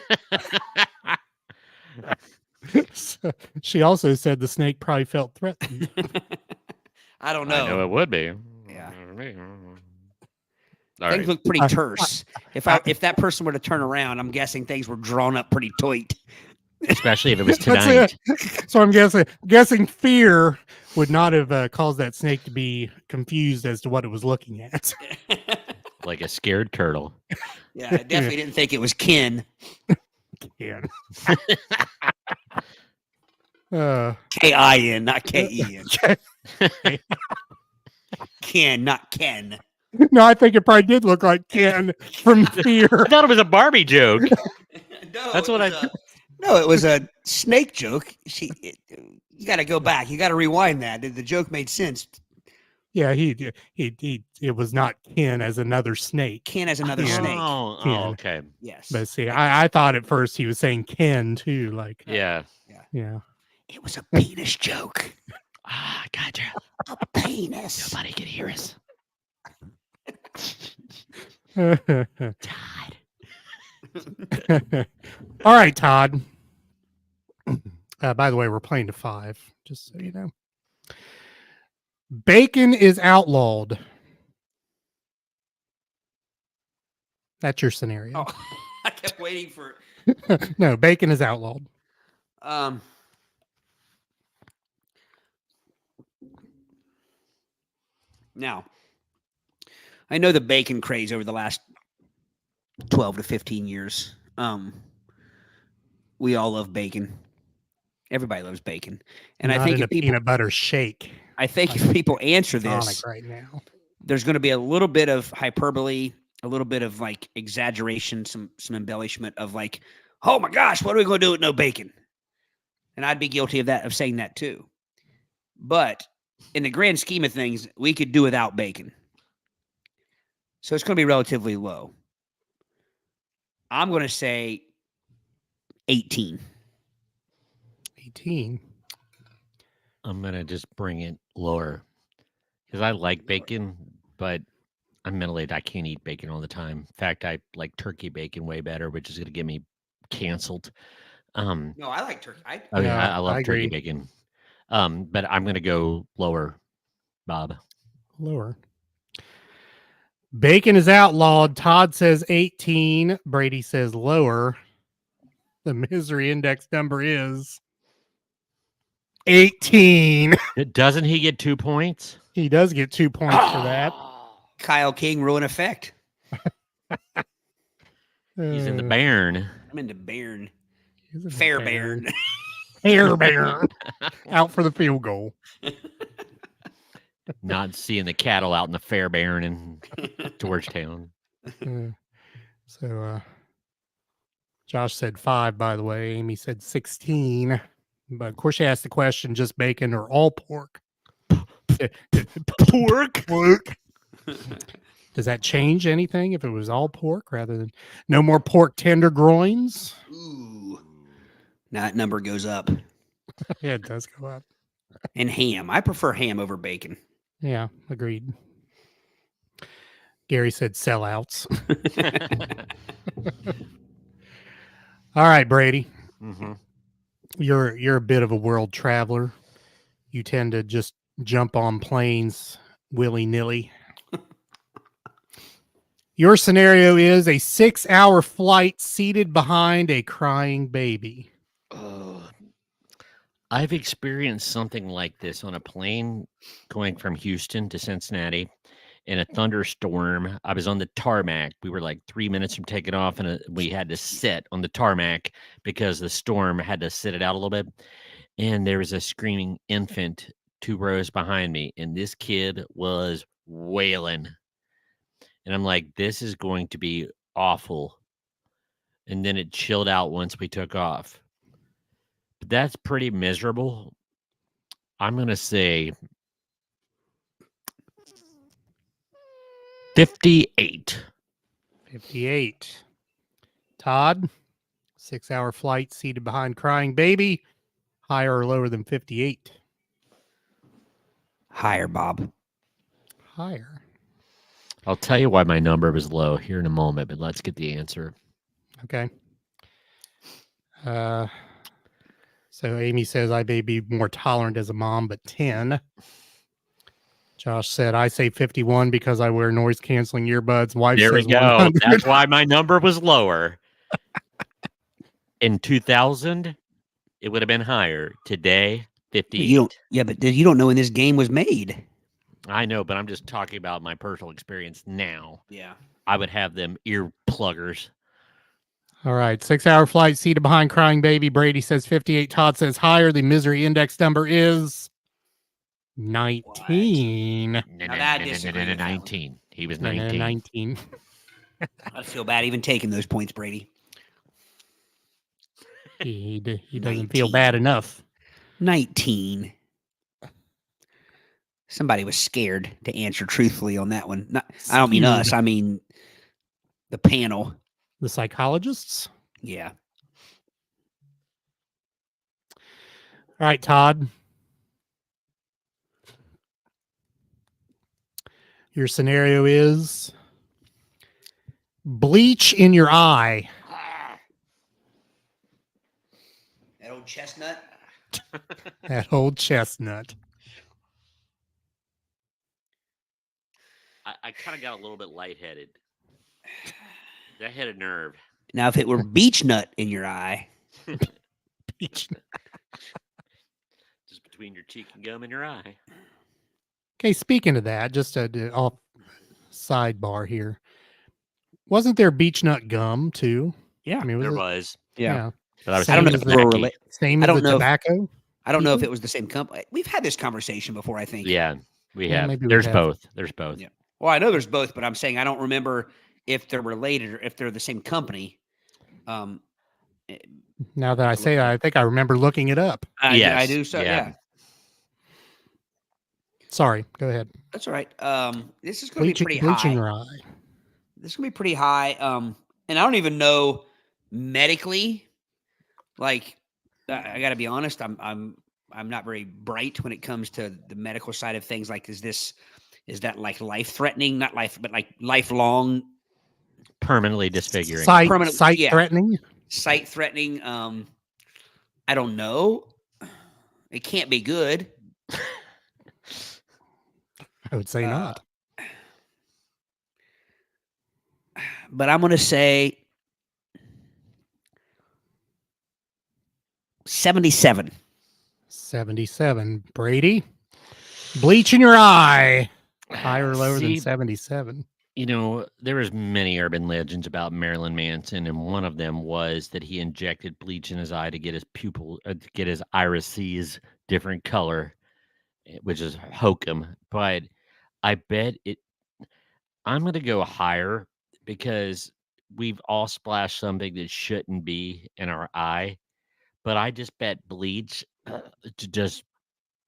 So, she also said the snake probably felt threatened. I don't I know know. it would be. Yeah. All Things right. look pretty terse. If that person were to turn around, I'm guessing things were drawn up pretty tight. Especially if it was That's tonight. it. So I'm guessing fear would not have caused that snake to be confused as to what it was looking at. Like a scared turtle. Yeah, I definitely didn't think it was kin. Yeah. K-I-N, not K-E-N. Ken, not Ken. No, I think it probably did look like Ken from Fear. I thought it was a Barbie joke. No, That's what No, it was a snake joke. You got to go back. You got to rewind that. The joke made sense. Yeah, he it was not Ken as another snake. Ken as another Yeah. snake. Oh, okay. Yes. But see, I thought at first he was saying Ken too, like Yeah. yeah. It was a penis joke. Ah, gotcha. A penis. Nobody can hear us. Todd. All right, Todd. By the way, we're playing to 5, just so you know. Bacon is outlawed. That's your scenario. Oh, I kept waiting for. No, bacon is outlawed. Now, I know the bacon craze over the last 12 to 15 years. We all love bacon. Everybody loves bacon, and Not I think in if a people, peanut butter shake. I think if people answer Sonic this, right now. there's going to be a little bit of hyperbole, a little bit of like exaggeration, some embellishment of like, oh my gosh, what are we going to do with no bacon? And I'd be guilty of that, of saying that too. But in the grand scheme of things, we could do without bacon. So it's going to be relatively low. I'm going to say 18. 18. I'm going to just bring it lower because I like bacon, but I'm middle-aged. I can't eat bacon all the time. In fact, I like turkey bacon way better, which is going to get me canceled. No, I like turkey. I Yeah, love I turkey agree. bacon. But I'm going to go lower, Bob. Lower. Bacon is outlawed. Todd says 18. Brady says lower. The misery index number is 18. Doesn't he get 2 points? He does get 2 points for that. Kyle King, ruin effect. He's in the Bairn. I'm into Bairn. He's in the Fair Bairn. Bairn. Hair Bairn. Out for the field goal. Not seeing the cattle out in the Fair Bairn in Georgetown. So Josh said 5, by the way. Amy said 16. But of course, she asked the question, just bacon or all pork? Pork. Does that change anything if it was all pork rather than no more pork tenderloins? Ooh. Now that number goes up. Yeah, it does go up. And ham. I prefer ham over bacon. Yeah, agreed. Gary said sellouts. All right, Brady. Mm-hmm. You're a bit of a world traveler. You tend to just jump on planes willy-nilly. Your scenario is a 6-hour flight seated behind a crying baby. I've experienced something like this on a plane going from Houston to Cincinnati in a thunderstorm. I was on the tarmac. We were like 3 minutes from taking off, and we had to sit on the tarmac because the storm had to sit it out a little bit. And there was a screaming infant 2 rows behind me, and this kid was wailing. And I'm like, this is going to be awful. And then it chilled out once we took off. But that's pretty miserable. I'm going to say 58. 58. Todd, 6-hour flight seated behind crying baby. Higher or lower than 58? Higher, Bob. Higher. I'll tell you why my number was low here in a moment, but let's get the answer. Okay. So Amy says I may be more tolerant as a mom, but 10. Josh said I say 51 because I wear noise canceling earbuds. Wife There we says go. 100. That's why my number was lower. In 2000, it would have been higher. Today, 58. But you don't know when this game was made. I know, but I'm just talking about my personal experience now. Yeah. I would have them ear pluggers. All right. 6-hour flight seated behind crying baby. Brady says 58. Todd says higher. The misery index number is 19. Now that I disagree with that one. 19. He was 19. 19. I feel bad even taking those points, Brady. He doesn't feel bad enough. 19. Somebody was scared to answer truthfully on that one. I don't mean us. I mean the panel. The psychologists? Yeah. All right, Todd. Your scenario is bleach in your eye. That old chestnut. That old chestnut. I kind of got a little bit lightheaded. That hit a nerve. Now, if it were beech nut in your eye, Bleach. Just between your cheek and gum and your eye. Okay, speaking of that, just a off sidebar here. Wasn't there beech nut gum too? Yeah, I mean, There it- was. yeah. But I was I don't know thinking if we're tobacco. Same I as don't the know if- tobacco. I don't know if it was the same company. We've had this conversation before, I think. Yeah, we Yeah, have. maybe we There's have. both. There's both. Yeah. Well, I know there's both, but I'm saying I don't remember if they're related or if they're the same company. Now that I say that, I think I remember looking it up. I Yes, do. So, yeah. yeah. Sorry, go ahead. That's all right. This is going to be pretty Bleaching high. your eye. This is going to be pretty high. And I don't even know medically. Like, I got to be honest. I'm not very bright when it comes to the medical side of things. Like, is that like life threatening? Not life, but like lifelong Permanently disfiguring. Sight yeah. threatening. sight threatening. I don't know. It can't be good. I would say not. But I'm going to say 77. 77. Brady, bleach in your eye. Higher or lower than See, 77? You know, there was many urban legends about Marilyn Manson, and one of them was that he injected bleach in his eye to get his to get his irises different color, which is hokum. But I bet it. I'm going to go higher because we've all splashed something that shouldn't be in our eye. But I just bet bleach just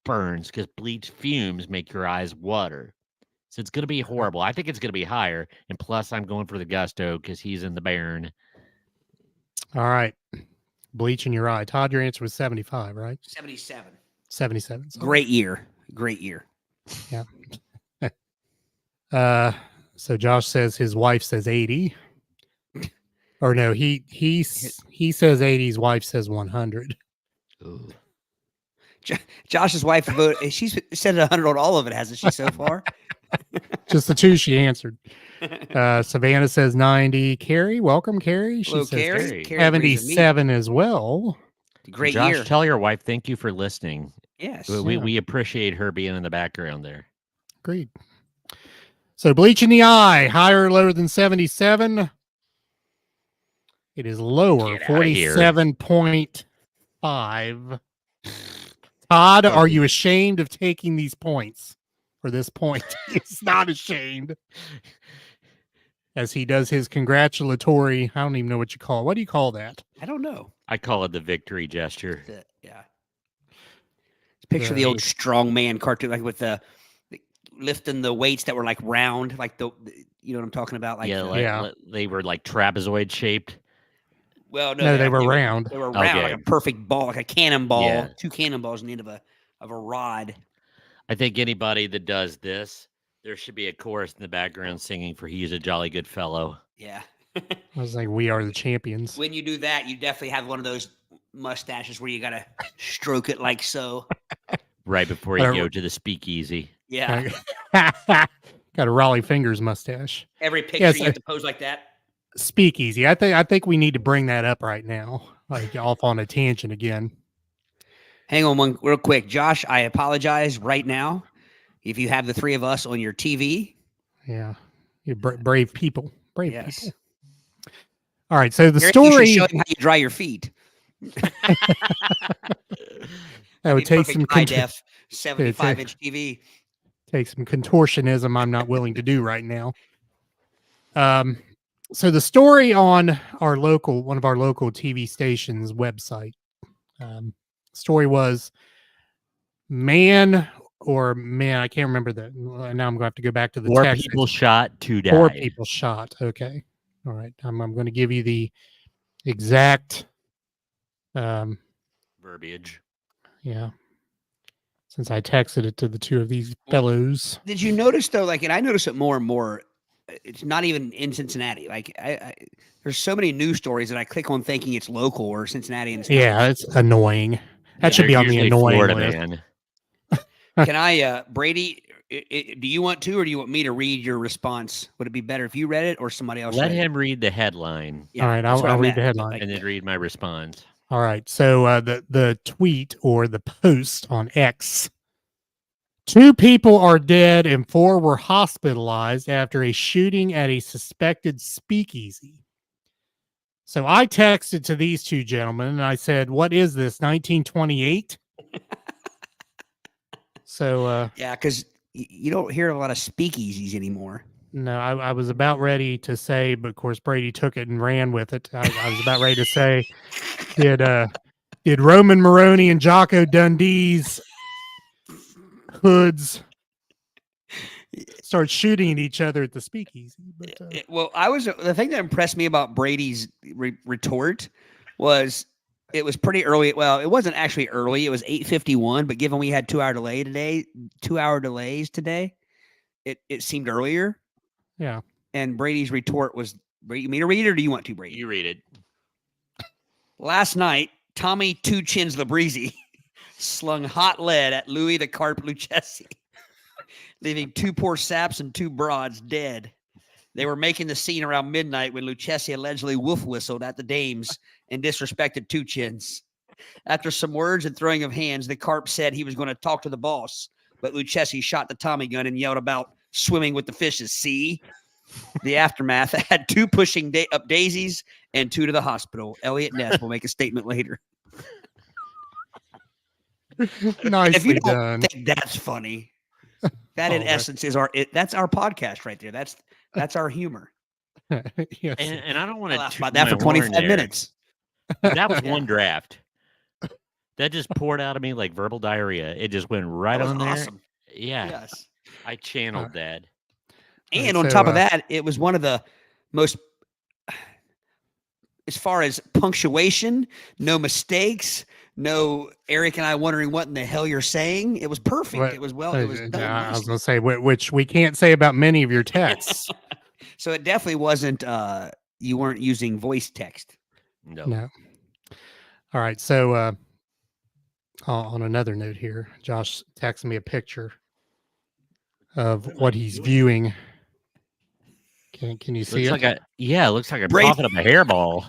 burns because bleach fumes make your eyes water. So it's going to be horrible. I think it's going to be higher. And plus, I'm going for the gusto because he's in the Baron. All right. Bleach in your eye. Todd, your answer was 75, right? 77. 77. Sorry. Great year. Great year. Yeah. So Josh says his wife says 80. Or no, he says 80. His wife says 100. Ooh. Josh's wife voted. She's said 100 on all of it, hasn't she, so far? Just the two she answered. Savannah says 90. Carrie, welcome, Carrie. She Hello, says Carrie. Carrie agrees with me. 77 as well. Great Josh, year. tell your wife thank you for listening. Yes. We appreciate her being in the background there. Agreed. So Bleach in the eye, higher or lower than 77? It is lower, Get outta here. 47.5. Todd, are you ashamed of taking these points for this point? He's not ashamed. As he does his congratulatory, I don't even know what you call it. What do you call that? I don't know. I call it the victory gesture. Yeah. Picture the old strongman cartoon, like with the lifting the weights that were like round, like the you know what I'm talking about? Like they were like trapezoid shaped. Well, no, they were round. They were round, like a perfect ball, like a cannonball. Yeah. 2 cannonballs in the end of a rod. I think anybody that does this, there should be a chorus in the background singing for "He's a Jolly Good Fellow." Yeah. I was like, we are the champions. When you do that, you definitely have one of those mustaches where you gotta stroke it like so. Right before you go to the speakeasy. Yeah. Got a Raleigh Fingers mustache. Every picture you have to pose like that. Speakeasy. I think we need to bring that up right now. Like off on a tangent again. Hang on one real quick. Josh, I apologize right now if you have the 3 of us on your TV. Yeah. You're brave people. Brave Yes. people. All right. So the You story. should show him how you dry your feet. That would take some high def 75-inch TV. Take some contortionism I'm not willing to do right now. So the story on one of our local TV stations website, story was man, I can't remember that. Now I'm going to have to go back to the 4 text. people shot, 2 died. 4 people shot. Okay. All right. I'm going to give you the exact verbiage. Yeah. Since I texted it to the 2 of these fellows. Did you notice though, like, and I notice it more and more, it's not even in Cincinnati. Like I there's so many news stories that I click on thinking it's local or Cincinnati. And it's annoying. That should be on the annoying Florida, list. Man. Can I, Brady, do you want to, or do you want me to read your response? Would it be better if you read it or somebody else? Let him read the headline. Yeah, all right, I'll read the headline. Like, and then read my response. All right. So the tweet or the post on X. 2 people are dead and 4 were hospitalized after a shooting at a suspected speakeasy. So I texted to these 2 gentlemen and I said, "What is this, 1928?" So yeah, because you don't hear a lot of speakeasies anymore. No, I was about ready to say, but of course Brady took it and ran with it. I was about ready to say, did Roman Maroney and Jocko Dundee's hoods start shooting at each other at the speakeasy? But, well, the thing that impressed me about Brady's retort was it was pretty early. Well, it wasn't actually early. It was 8:51, but given we had 2-hour delays today, it seemed earlier. Yeah. And Brady's retort was, "You mean to read it, or do you want to, Brady?" You read it. Last night, Tommy Two Chins Labreezy slung hot lead at Louis the Carp Lucchesi, leaving 2 poor saps and 2 broads dead. They were making the scene around midnight when Lucchesi allegedly wolf whistled at the dames and disrespected Two Chins. After some words and throwing of hands, the Carp said he was going to talk to the boss, but Lucchesi shot the Tommy gun and yelled about swimming with the fishes. See? The aftermath had 2 pushing up daisies and 2 to the hospital. Elliot Ness will make a statement later. Nicely if you don't done. think that's funny, that in essence is that's our podcast right there. That's our humor. Yes. And I don't want to laugh about that for 25 minutes. That was one draft. That just poured out of me like verbal diarrhea. It just went right on there. Awesome. Yeah. Yes. I channeled that. And on top of that, it was one of the most as far as punctuation, no mistakes, no Aric and I wondering what in the hell you're saying. It was perfect. What- It was it was done. I was nicely. going to say, which we can't say about many of your texts. So it definitely wasn't. You weren't using voice text. No. No. All right. So on another note here, Josh texted me a picture of what he's viewing. Can you see Looks it? like it looks like I'm Brady- coughing up a hairball.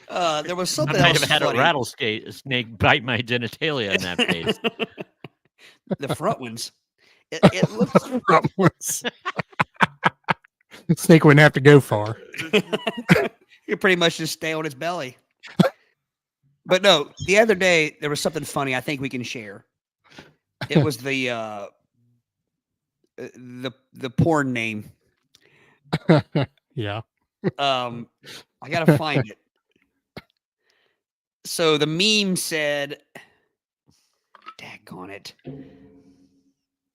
There was I something might else have had funny. a rattlesnake bite my genitalia in that face. The front ones. It looks. Snake wouldn't have to go far. You pretty much just stay on its belly. But no, the other day there was something funny I think we can share. It was the porn name. Yeah. I gotta find it. So the meme said, "Daggone it."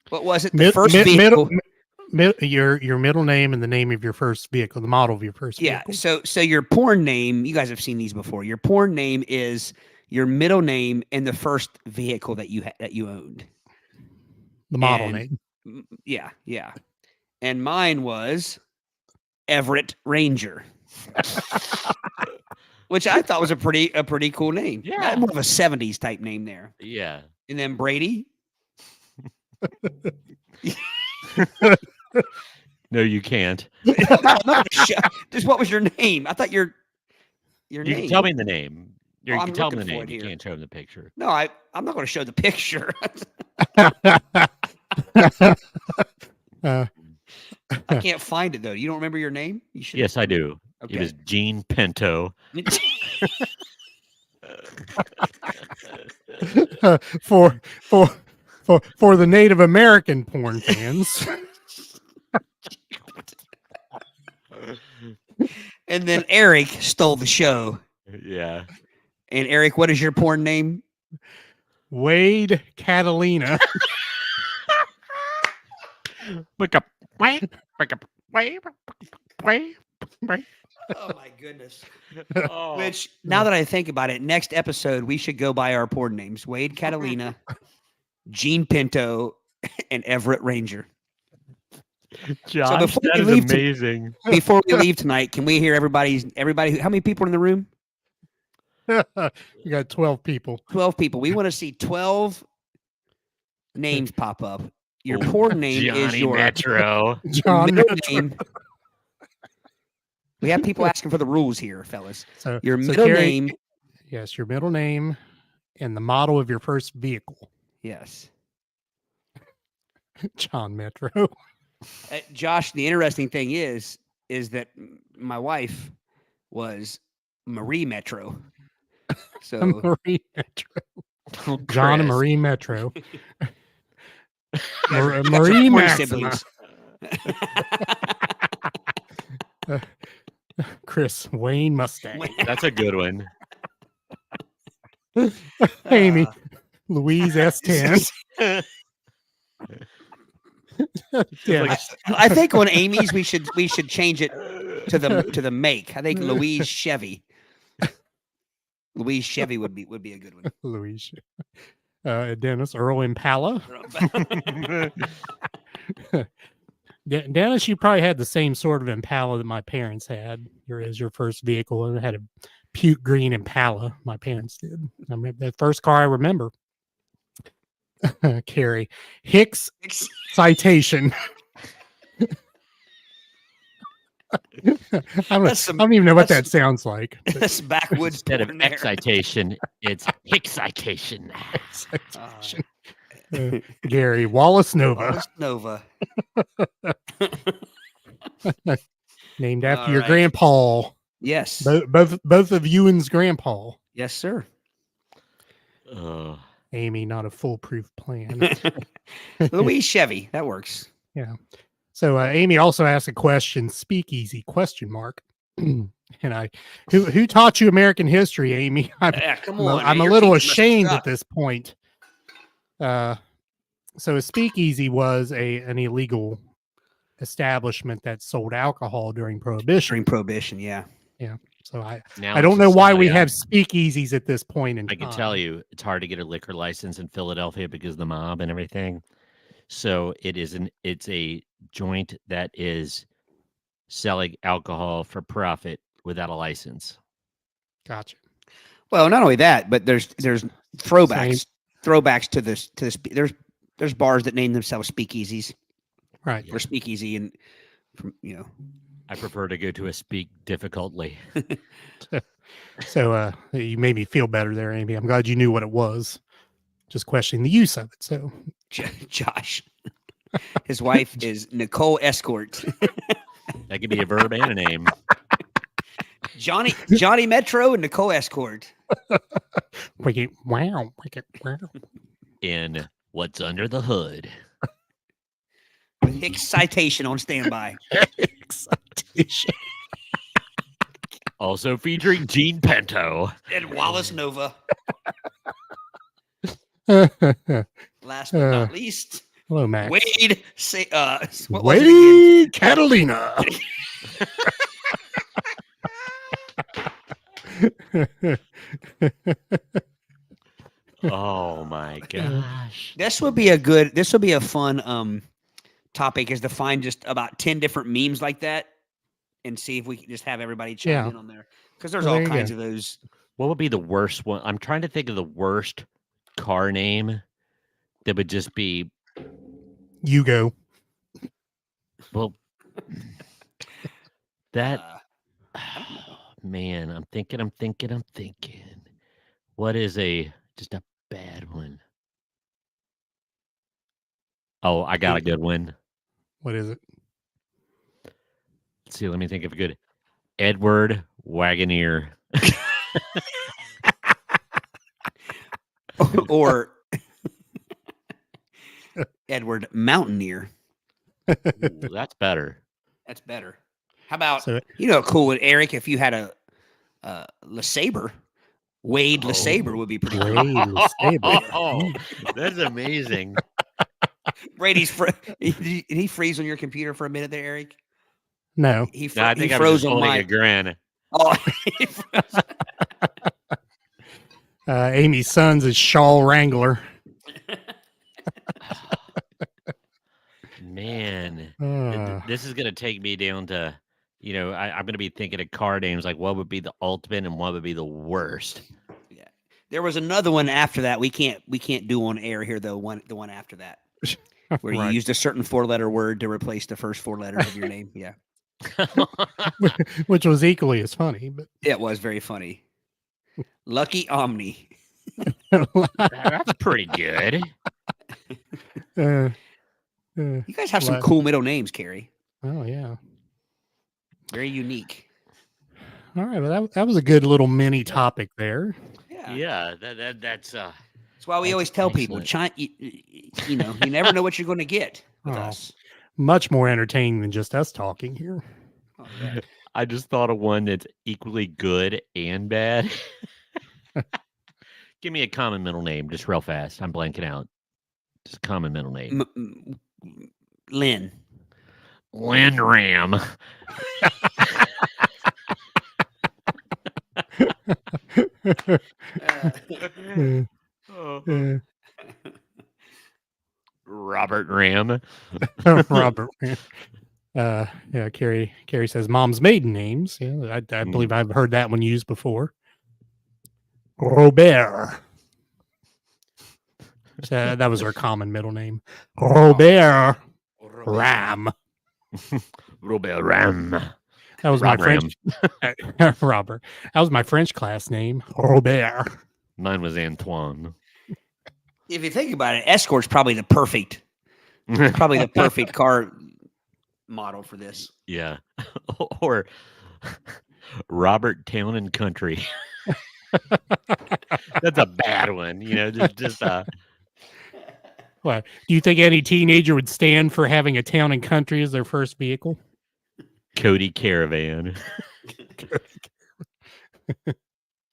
What was it? The first vehicle. Your middle name and the name of your first vehicle, the model of your first Yeah. vehicle. So your porn name, you guys have seen these before. Your porn name is your middle name and the first vehicle that you owned. The model And- name. Yeah, yeah. And mine was Everett Ranger, which I thought was a pretty cool name. Yeah. More of a 70s type name there. Yeah. And then Brady. No, you can't. I'm not gonna just what was your name? I thought your You name. can tell me the name. You Oh, can I'm tell me looking the for name. it You here. can't show him the picture. No, I'm not going to show the picture. I can't find it though. You don't remember your name? You should. Yes, I do. Okay. It was Gene Pinto. for the Native American porn fans. And then Aric stole the show. Yeah. And Aric, what is your porn name? Wade Catalina. Wake up. Wake up. Wake up. Oh my goodness. Oh. Which now that I think about it, next episode we should go by our porn names: Wade Catalina, Gene Pinto, and Everett Ranger. Josh, before that we is leave amazing. Before we leave tonight, can we hear everybody? How many people are in the room? You got 12 people. 12 people. We want to see 12 names pop up. Your Oh, porn name Johnny is your Metro. John middle Metro. name. We have people asking for the rules here, fellas. So, Your so middle Carrie- name. Yes, your middle name and the model of your first vehicle. Yes. John Metro. Josh, the interesting thing is that my wife was Marie Metro. So Marie Metro. Oh, John and Chris. Marie Metro. guys are Marie porn Maxima. siblings. Chris Wayne Mustang. That's a good one. Amy. Louise S10. Yeah. Like I think on Amy's we should change it to the make. I think Louise Chevy. Louise Chevy would be a good one. Louise. Dennis Earl Impala. Dennis, you probably had the same sort of Impala that my parents had. As your first vehicle, and it had a puke green Impala. My parents did. I remember that first car I remember. Carrie Hicks citation. I don't even know what that sounds like. That's backwoods instead of porn there. excitation, it's hixication. Gary Wallace Nova, Wallace Nova. named after All your right. grandpa. Yes. Both of Ewan's grandpa. Yes, sir. Amy, not a foolproof plan. Louise Chevy. That works. Yeah. So Amy also asked a question, speakeasy question mark. And who taught you American history, Amy? Yeah, come on. I'm man. a Your little teacher must ashamed suck. at this point. So a speakeasy was an illegal establishment that sold alcohol during Prohibition. During Prohibition, yeah. So I Now don't it's a know why we Celia. have speakeasies at this point in I time. can tell you, it's hard to get a liquor license in Philadelphia because of the mob and everything. So it's a joint that is selling alcohol for profit without a license. Gotcha. Well, not only that, but there's throwbacks to this there's bars that name themselves speakeasies Right. or speakeasy, and I prefer to go to a speak difficultly. So you made me feel better there, Amy. I'm glad you knew what it was. Just questioning the use of it. So Josh, his wife is Nicole Escort. That could be a verb and a name. Johnny Metro and Nicole Escort. wow. In What's Under the Hood. With Hicks Citation on standby. Excitation. Also featuring Gene Pinto. And Wallace Nova. Hello, Last but not least, Max. Wade. What was it again? Wade Catalina. Oh my gosh. This would be a fun topic, is to find just about 10 different memes like that and see if we can just have everybody chime in on there. Because there's Well, all there you kinds go. of those. What would be the worst one? I'm trying to think of the worst car name that would just be, You go. well, that, I don't know. man, I'm thinking. What is just a bad one? Oh, I got a good one. What is it? Let's see, let me think of a good. Edward Wagoneer. Or Edward Mountaineer. Ooh, that's better. That's better. How about, So- cool with Aric, if you had a LeSabre, Wade LeSabre would be pretty cool. Wade Lestable. Oh, that's amazing. Brady's did he freeze on your computer for a minute there, Aric? No. He No, I think he I was froze just on holding mine. a grin. Oh, he froze. Amy's son's is Shawl Wrangler. Man, Uh, this is gonna take me down to, I'm gonna be thinking of car names, like what would be the ultimate and what would be the worst. Yeah. There was another one after that. We can't do on air here though. The one after that, where you right. used a certain 4-letter word to replace the first 4 letters of your name. Yeah, Which was equally as funny, but it was very funny. Lucky Omni. That's pretty good. uh, You guys have some What? cool middle names, Carrie. oh yeah. Very unique. All right, well that was a good little mini topic there. Yeah. Yeah, that's That's why we That's always tell people, you never know what you're going to get with Oh. us. Much more entertaining than just us talking here. Oh, yeah. I just thought of one that's equally good and bad. Give me a common middle name, just real fast. I'm blanking out. Just a common middle name. Lynn. Lynn Ram. Uh, Robert Ram. Robert. Yeah, Carrie says mom's maiden names. Yeah, I believe I've heard that one used before. Robert. So that was her common middle name. Robert Ram. Robert Ram. That was my Rob French. Robert. That was my French class name. Robert. Mine was Antoine. If you think about it, Escort's probably the perfect car model for this. Yeah. Or Robert Town and Country. That's a bad one. Just What? Do you think any teenager would stand for having a town and country as their first vehicle? Cody Caravan.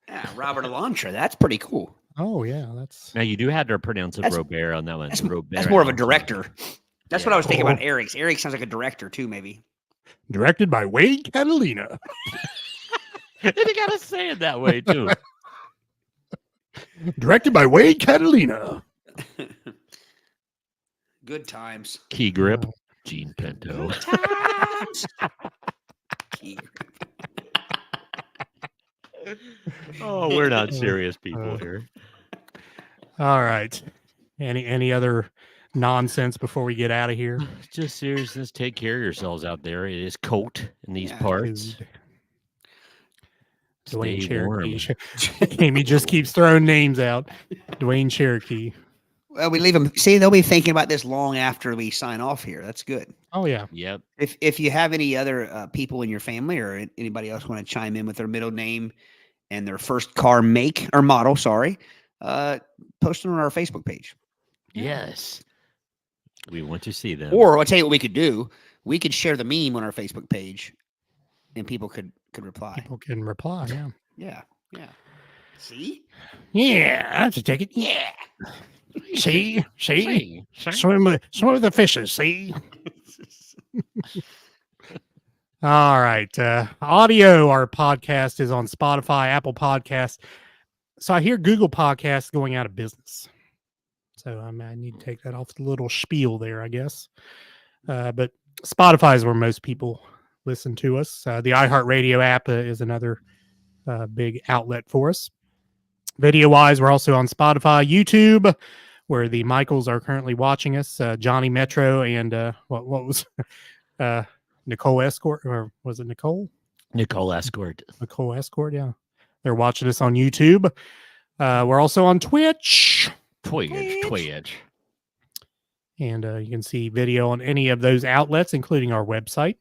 Yeah, Robert Elantra. That's pretty cool. Oh yeah, that's Now you do have to pronounce it That's- Robert on that one. That's Robert more of a Alonso. director. That's Yeah. what I was thinking about Eric's. Eric sounds like a director too, maybe. directed by Wade Catalina. And you gotta say it that way too. Directed by Wade Catalina. Good times. Key grip, Gene Pinto. Times. Key grip. Oh, we're not serious people here. All right. Any other nonsense before we get out of here? Just seriousness. Take care of yourselves out there. It is cold in these Yeah. parts. Dwayne Stay warm. Cherokee. Amy just keeps throwing names out. Dwayne Cherokee. Well, we leave them. See, they'll be thinking about this long after we sign off here. That's good. Oh yeah. Yep. If you have any other people in your family or anybody else want to chime in with their middle name and their first car make or model, post it on our Facebook page. Yes. We want to see them. Or I'll tell you what we could do. We could share the meme on our Facebook page, and people could reply. People can reply. Yeah. Yeah. Yeah. See? Yeah. I have to take it. Yeah. See? See? Swim with the fishes. See? All right. Audio, our podcast is on Spotify, Apple Podcasts. So I hear Google Podcasts going out of business. So I need to take that off the little spiel there, I guess. But Spotify is where most people listen to us. The iHeartRadio app is another big outlet for us. Video-wise, we're also on Spotify, YouTube, where the Michaels are currently watching us. Johnny Metro and what was Nicole Escort, or was it Nicole? Nicole Escort. Nicole Escort, yeah. They're watching us on YouTube. We're also on Twitch. Twitch. And you can see video on any of those outlets, including our website.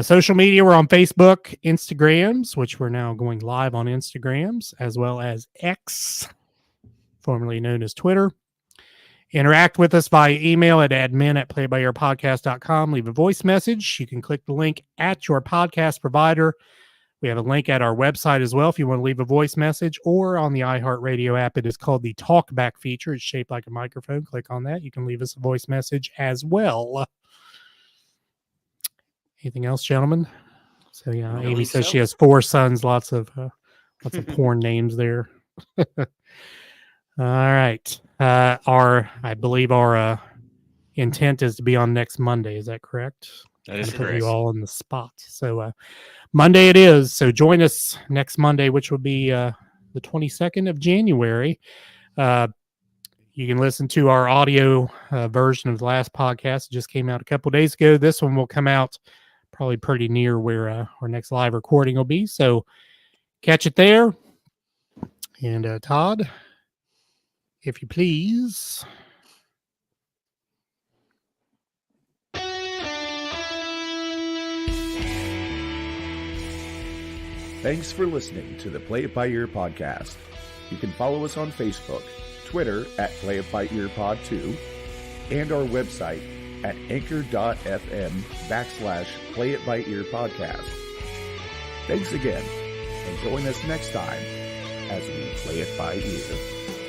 Social media, we're on Facebook, Instagrams, which we're now going live on Instagrams, as well as X, formerly known as Twitter. Interact with us via email at admin@playbyyourpodcast.com. Leave a voice message. You can click the link at your podcast provider. We have a link at our website as well if you want to leave a voice message, or on the iHeartRadio app. It is called the Talkback feature. It's shaped like a microphone. Click on that. You can leave us a voice message as well. Anything else, gentlemen? So yeah, Amy says she has 4 sons. Lots of porn names there. All right. I believe our intent is to be on next Monday. Is that correct? That is Put correct. you all in the spot. So Monday it is. So join us next Monday, which will be the 22nd of January. You can listen to our audio version of the last podcast. It just came out a couple days ago. This one will come out probably pretty near where our next live recording will be. So catch it there. And Todd, if you please. Thanks for listening to the Play It By Ear podcast. You can follow us on Facebook, Twitter at Play It By Ear Pod 2, and our website at anchor.fm/Play It By Ear podcast. Thanks again, and join us next time as we play it by ear.